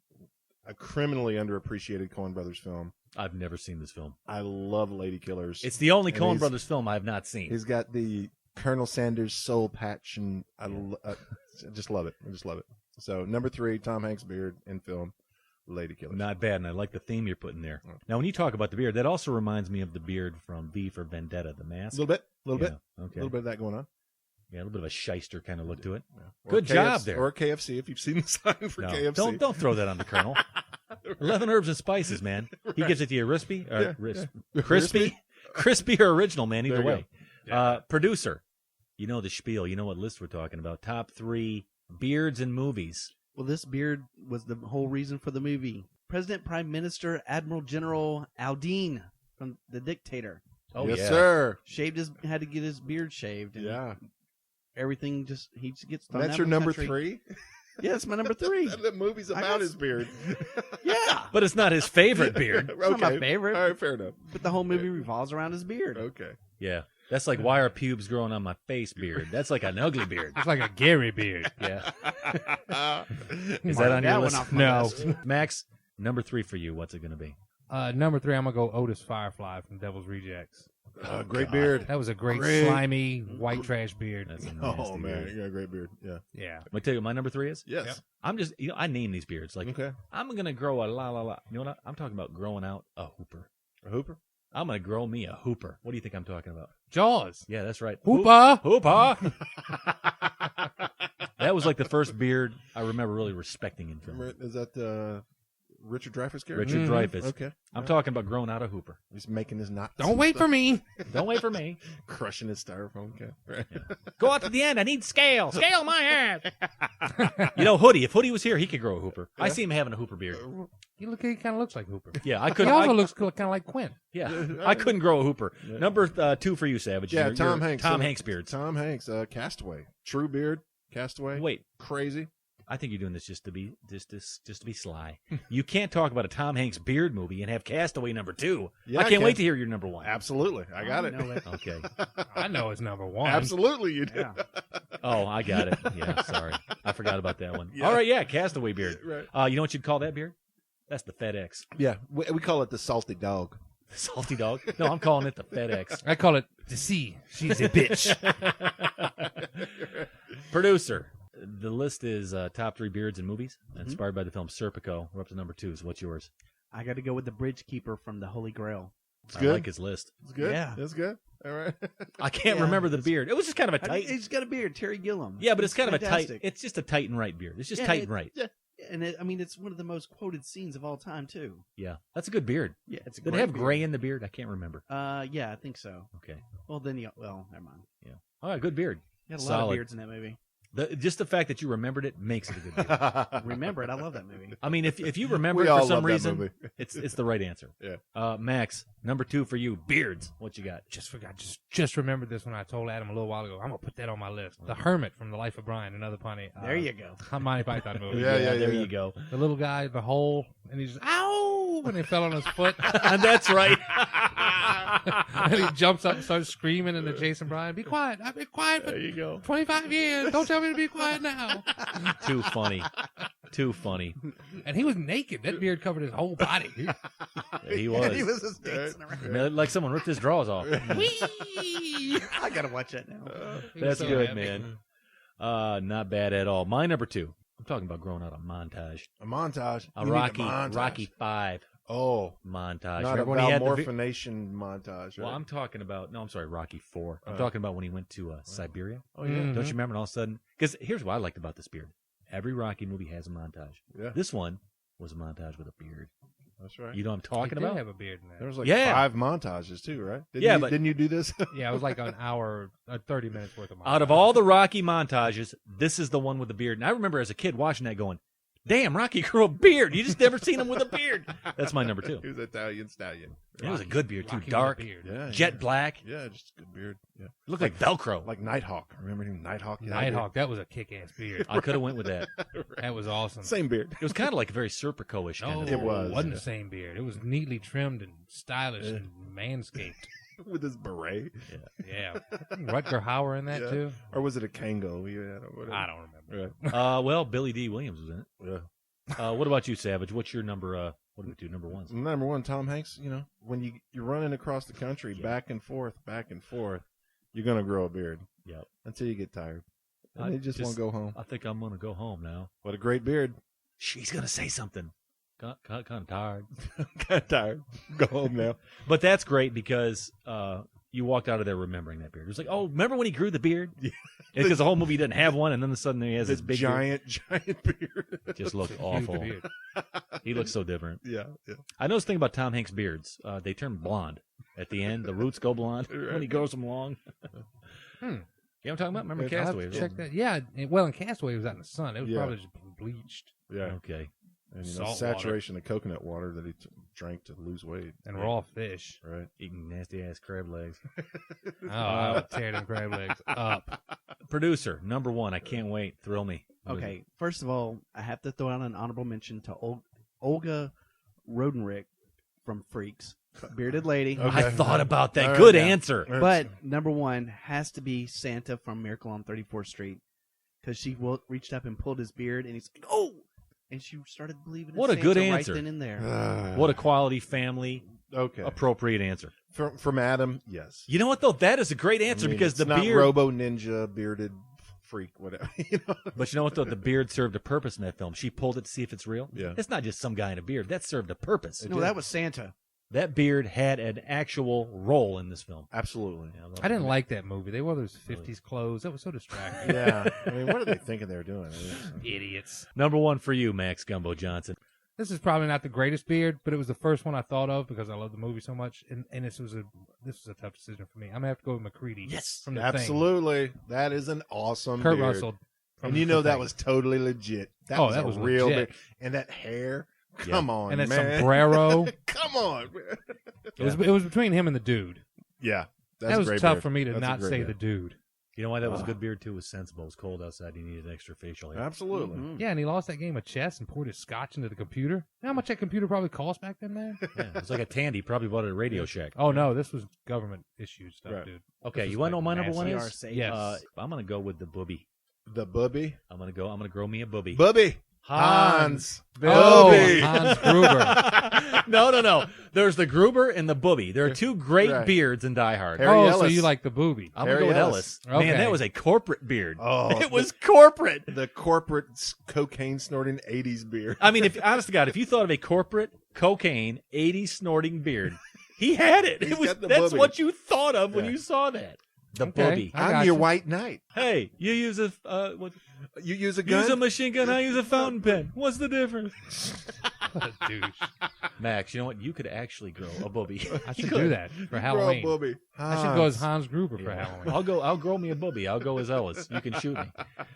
A criminally underappreciated Coen Brothers film. I've never seen this film. I love Lady Killers. It's the only Coen Brothers film I have not seen. He's got the Colonel Sanders soul patch, and I just love it. I just love it. So, number 3, Tom Hanks beard in film, Lady Killers. Not bad, and I like the theme you're putting there. Now, when you talk about the beard, that also reminds me of the beard from V for Vendetta, the mask. A little bit. Okay. A little bit of that going on. Yeah, a little bit of a shyster kind of look to it. Yeah. Good job there. Or KFC, if you've seen the sign for KFC. Don't throw that on the Colonel. 11 herbs and spices, man. He gives it to you crispy, crispy or original, man. Either way. Producer, you know the spiel. You know what list we're talking about. Top 3 beards in movies. Well, this beard was the whole reason for the movie. President, Prime Minister, Admiral General Aldine from The Dictator. Oh, yes, yeah. sir. Had to get his beard shaved. And everything he gets thrown That's out your of the number country. 3? Yeah, it's my number 3. The movie's about his beard. Yeah. But it's not his favorite beard. It's not my favorite. All right, fair enough. But the whole movie revolves around his beard. Okay. Yeah. That's like, why are pubes growing on my face beard? That's like an ugly beard. It's like a Gary beard. Yeah. Is that on your list? No. Max, number 3 for you. What's it going to be? Number 3, I'm going to go Otis Firefly from Devil's Rejects. Great beard. That was a great slimy, white trash beard. That's a nasty man. beard. You got a great beard. Yeah. Yeah. Let me tell you what my number 3 is? Yes. Yep. I'm just, I name these beards. Like, Okay. I'm going to grow a la. You know what? I'm talking about growing out a hooper. A hooper? I'm going to grow me a hooper. What do you think I'm talking about? Jaws. Yeah, that's right. Hooper. Hooper. That was like the first beard I remember really respecting in film. Is that Richard Dreyfuss character? Richard Dreyfuss. Okay. I'm talking about growing out a hooper. He's making his knots. Don't wait for me. Don't wait for me. Crushing his styrofoam can. Right. Yeah. Go out to the end. I need scale. Scale my ass. You know, Hoodie. If Hoodie was here, he could grow a hooper. Yeah. I see him having a hooper beard. He kind of looks like Hooper. Yeah, I couldn't. He also looks kind of like Quint. Yeah, I couldn't grow a hooper. Yeah. Number 2 for you, Savage. Yeah, Tom Hanks. Tom Hanks beard. Tom Hanks. Castaway. True beard. Castaway. Wait. Crazy. I think you're doing this just to be sly. You can't talk about a Tom Hanks beard movie and have Castaway number 2. Yeah, I can't wait to hear your number 1. Absolutely, I got it. Okay, I know it's number 1. Absolutely, you do. Yeah. Oh, I got it. Yeah, sorry, I forgot about that one. Yeah. All right, yeah, Castaway beard. Right. You know what you'd call that beard? That's the FedEx. Yeah, we call it the salty dog. Salty dog? No, I'm calling it the FedEx. I call it the C. She's a bitch. Producer. The list is top 3 beards in movies, inspired by the film Serpico. We're up to number 2, so what's yours? I got to go with the bridge keeper from the Holy Grail. It's good. I like his list. It's good. Yeah. It's good. All right. I can't remember the beard. It was just kind of a tight. He's got a beard, Terry Gilliam. Yeah, but it's kind of a fantastic. tight. It's just a tight and right beard. It's just tight and right. Yeah, and it's one of the most quoted scenes of all time too. Yeah, that's a good beard. Yeah, it's a Did it great have beard. gray in the beard? I can't remember. Yeah, I think so. Okay. Well, then never mind. Yeah. All right, good beard. You had a Solid. lot of beards in that movie. Just the fact that you remembered it makes it a good beard. Remember it? I love that movie. I mean, if you remember We it for all some love that reason, movie. it's the right answer. Yeah. Max, number 2 for you, beards. What you got? Just remembered this when I told Adam a little while ago. I'm gonna put that on my list. The Hermit from The Life of Brian, another funny. There you go. Monty Python movie. Yeah, There you go. The little guy, the hole, and he's just, ow, when he fell on his foot. That's right. And he jumps up and starts screaming into Jason Bryan, be quiet. I've been quiet for There you go. 25 years. Don't tell me to be quiet now. Too funny. Too funny. And he was naked. That beard covered his whole body. Yeah, he was. He was just dancing around. I mean, like someone ripped his drawers off. I gotta watch that now. That's so good, happy. man. Not bad at all. My number 2. I'm talking about growing out a montage. A montage. A We need Rocky 5 Oh, montage. not Remember a when he had the malmorphination montage. Right? Well, I'm talking about. No, I'm sorry, Rocky 4. I'm talking about when he went to Siberia. Oh yeah. Mhm. Don't you remember? And all of a sudden, because here's what I liked about this beard. Every Rocky movie has a montage. Yeah. This one was a montage with a beard. That's right. You know what I'm He talking did about? have a beard in that. There was like Yeah. 5 montages too, right? Didn't you do this? Yeah, it was like an hour, 30 minutes worth of montage. Out of all the Rocky montages, this is the one with the beard. And I remember as a kid watching that going, damn, Rocky grew a beard. You just never seen him with a beard. That's my number 2. He was Italian stallion. It was a good beard, too. Rocky with a Dark, beard. Yeah, jet black. Yeah, just a good beard. Yeah, It looked like Velcro. like Nighthawk. Remember him, Nighthawk? Yeah, Nighthawk, that was a kick-ass beard. I could have went with that. That was awesome. Same beard. It was kind of like a very Serpico-ish kind No, of. It was, wasn't yeah. the same beard. It was neatly trimmed and stylish and manscaped. With his beret. Yeah. Rutger Hauer in that, Yeah. too? Or was it a Kango? Yeah, whatever. I don't remember. Right. Well, Billy D. Williams was in it. Yeah. What about you, Savage? What's your number? What do we do? Number 1. Number 1, Tom Hanks. You know, when you're running across the country, back and forth, you're gonna grow a beard. Yep. Until you get tired, and you just want to go home. I think I'm gonna go home now. What a great beard. She's gonna say something. Kind of tired. Kind of tired. Go home now. But that's great because you walked out of there remembering that beard. It was like, oh, remember when he grew the beard? Because the whole movie didn't have one, and then suddenly he has this big giant beard. Just looked Huge awful. beard. He looks so different. Yeah. I know this thing about Tom Hanks' beards. They turn blonde at the end. The roots go blonde when he grows them long. You know what I'm talking about? Remember I'll have Castaway? to check that. Yeah, well, in Castaway, it was out in the sun. It was Yeah. probably just bleached. Yeah. Okay. And Salt saturation of coconut water that he drank to lose weight. And raw fish. Right. Eating nasty-ass crab legs. Oh, I would tear them crab legs up. Producer, number 1. I can't wait. Thrill me. Okay, first of all, I have to throw out an honorable mention to Olga Rodenrick from Freaks, bearded lady. Okay. I thought about that. All right, Good yeah. answer. But number 1 has to be Santa from Miracle on 34th Street, because she reached up and pulled his beard, and he's like, "Oh!" And she started believing. What a Santa good right answer. then and there. What a quality family Okay. appropriate answer. From Adam, yes. You know what, though? That is a great answer I mean, because it's the not beard. Robo Ninja, bearded freak, whatever. You know? But you know what, though? The beard served a purpose in that film. She pulled it to see if it's real. Yeah. It's not just some guy in a beard. That served a purpose. No, that was Santa. That beard had an actual role in this film. Absolutely. Yeah, love I didn't it. like that movie. They wore those 50s clothes. That was so distracting. Yeah. I mean, what are they thinking they're doing? Idiots. Number 1 for you, Max Gumbo Johnson. This is probably not the greatest beard, but it was the first one I thought of because I love the movie so much. And this was a tough decision for me. I'm gonna have to go with McCready. Yes, from the Absolutely. That is an awesome Kurt beard. Russell. And you know that was totally legit. That was that a was real legit. beard. And that hair. Come on, and that man. sombrero. Come on. It was between him and the dude. Yeah. That's That a was great tough beard. for me to That's a not great say beard. the dude. You know why that was a good beard, too? It was sensible. It was cold outside. He needed extra facial hair. Absolutely. Mm-hmm. Yeah, and he lost that game of chess and poured his scotch into the computer. You know how much that computer probably cost back then, man? Yeah, it was like a Tandy. Probably bought it at Radio Shack. Oh, no, this was government issued stuff, Right. dude. Okay, This you was want to know my like number 1 massive. is? Yes. I'm going to go with the booby. The bubby. I'm going to grow me a booby. Bubby. Hans. Oh, Booby. Hans Gruber. No. There's the Gruber and the Booby. There are two great Right. beards in Die Hard. Harry So Ellis. you like the booby? I'm going to go with Ellis. Okay. Man, that was a corporate beard. Oh, it was corporate. The corporate cocaine snorting 80s beard. I mean, if honest to God, if you thought of a corporate cocaine 80s snorting beard, he had it. He's got the That's booby. what you thought of when Yeah. you saw that. The Okay. booby. I got I'm your you. white knight. Hey, you use a You use a gun? use a machine gun. I use a fountain pen. What's the difference? What a douche. Max, you know what? You could actually grow a booby. I should do that for Halloween. Bro, Booby. I should go as Hans Gruber for Halloween. I'll grow me a booby. I'll go as Ellis. You can shoot me.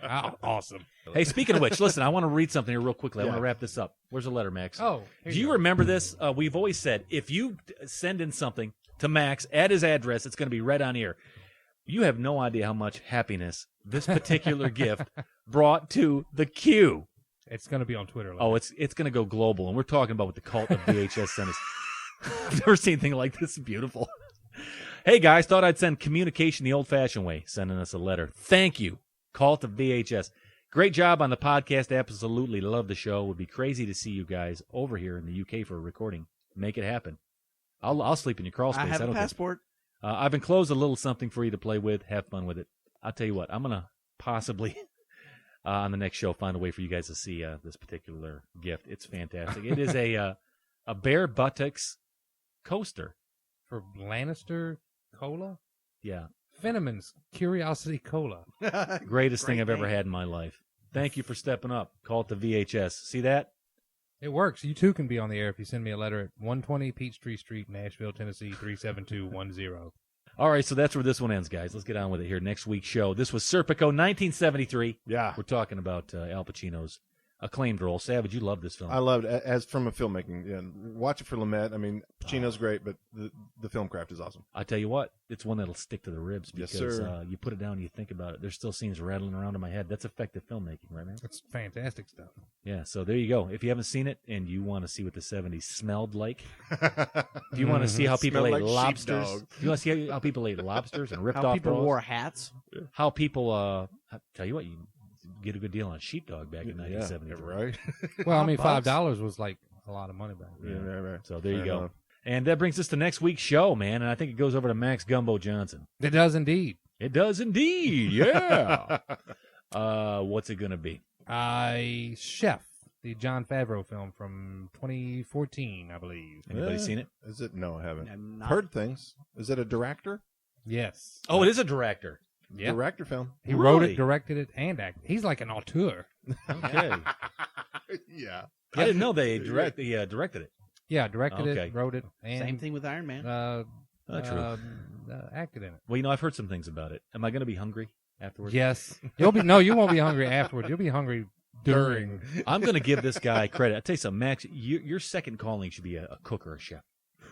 Oh, awesome. Hey, speaking of which, listen, I want to read something here real quickly. I want Yeah. to wrap this up. Where's the letter, Max? Oh, do you remember this? We've always said if you send in something to Max at his address, it's going to be read on air. You have no idea how much happiness this particular gift brought to the Q. It's going to be on Twitter later. Oh, it's going to go global, and we're talking about what the cult of VHS sent us. I've never seen anything like this. Beautiful. Hey, guys, thought I'd send communication the old-fashioned way, sending us a letter. Thank you, cult of VHS. Great job on the podcast. Absolutely love the show. Would be crazy to see you guys over here in the UK for a recording. Make it happen. I'll sleep in your crawl space. I have a don't care. passport. I've enclosed a little something for you to play with. Have fun with it. I'll tell you what. I'm going to possibly, on the next show, find a way for you guys to see this particular gift. It's fantastic. It is a bare buttocks coaster. For Lannister Cola? Yeah. Fenneman's Curiosity Cola. Greatest thing Great I've ever name. had in my life. Thank you for stepping up. Call it the VHS. See that? It works. You too can be on the air if you send me a letter at 120 Peachtree Street, Nashville, Tennessee, 37210. All right, so that's where this one ends, guys. Let's get on with it here. Next week's show. This was Serpico, 1973. Yeah. We're talking about Al Pacino's acclaimed role. Savage, you love this film. I loved it as from a filmmaking. Yeah, watch it for Lumet. I mean, Pacino's great, but the film craft is awesome. I tell you what, it's one that'll stick to the ribs Yes, because sir. you put it down and you think about it. There's still scenes rattling around in my head. That's effective filmmaking, right, man? It's fantastic stuff. Yeah, so there you go. If you haven't seen it and you want to see what the 70s smelled like, if you want to see how people Smelled ate like lobsters, sheepdog. if you want to see how people ate lobsters and ripped How off people bras, wore hats. how people, I tell you what, you get a good deal on sheepdog back in Yeah, 1973. right. Well, I mean, $5 $5 was like a lot of money back then. Yeah, right. So there you Fair go. enough. And that brings us to next week's show, man. And I think it goes over to Max Gumbo Johnson. It does indeed. It does indeed, yeah. What's it going to be? Chef, the Jon Favreau film from 2014, I believe. Anybody seen it? Is it? No, I haven't. I'm not- Heard things. Is it a director? Yes. Oh, it is a director. Yeah. Director film. He wrote Really? it, directed it, and acted. He's like an auteur. Okay. Yeah. I didn't know they directed it. Yeah, directed Okay. it, wrote it, and Same thing with Iron Man. True. Acted in it. Well, I've heard some things about it. Am I going to be hungry afterwards? Yes. You won't be hungry afterwards. You'll be hungry during. I'm going to give this guy credit. I'll tell you something, Max. Your second calling should be a cook or a chef.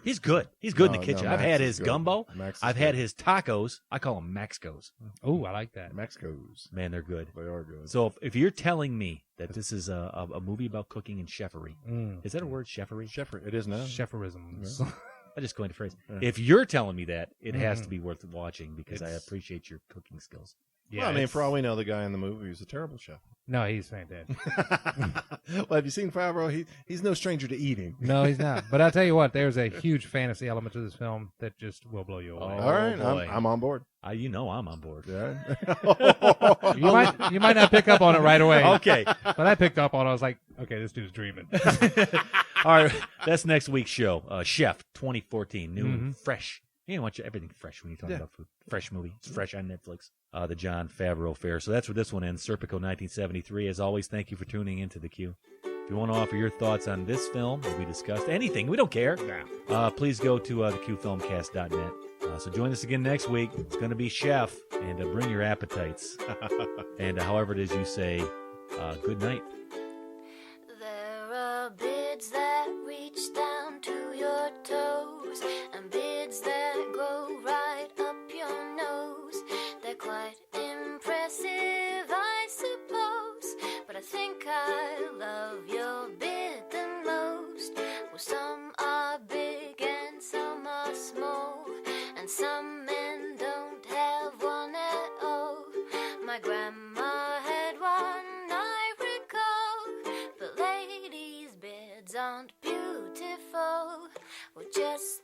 He's good. He's good in the kitchen. No, I've Max had is his good. gumbo. Max is I've good. had his tacos. I call them Maxcos. Oh, I like that. Mexico's. Man, they're good. They are good. So if you're telling me that this is a movie about cooking and chefery, is that a word, chefery? Chef, it is now. Cheferisms. I just coined a phrase. Yeah. If you're telling me that, it has to be worth watching because I appreciate your cooking skills. Yeah, Well, I mean, for all we know, the guy in the movie is a terrible chef. No, he's fantastic. Well, have you seen Favreau? He's no stranger to eating. No, he's not. But I'll tell you what, there's a huge fantasy element to this film that just will blow you away. All right, boy. I'm on board. I'm on board. Yeah. You might not pick up on it right away. Okay. But I picked up on it. I was like, okay, this dude's dreaming. All right, that's next week's show. Chef 2014, new and fresh. You want everything fresh when you talk about food. Fresh movie. It's fresh on Netflix. The Jon Favreau Affair. So that's where this one ends. Serpico 1973. As always, thank you for tuning into the Q. If you want to offer your thoughts on this film that we discussed, anything, we don't care. Please go to theqfilmcast.net. So join us again next week. It's going to be Chef, and bring your appetites. And however it is you say, good night. There are bids that reach down to your toes, and bids that go right up your nose. They're quite impressive, I suppose, but I think I love your bid the most. Well, some are big and some are small, and some men don't have one at all. My grandma had one, I recall. bids aren't beautiful, well, just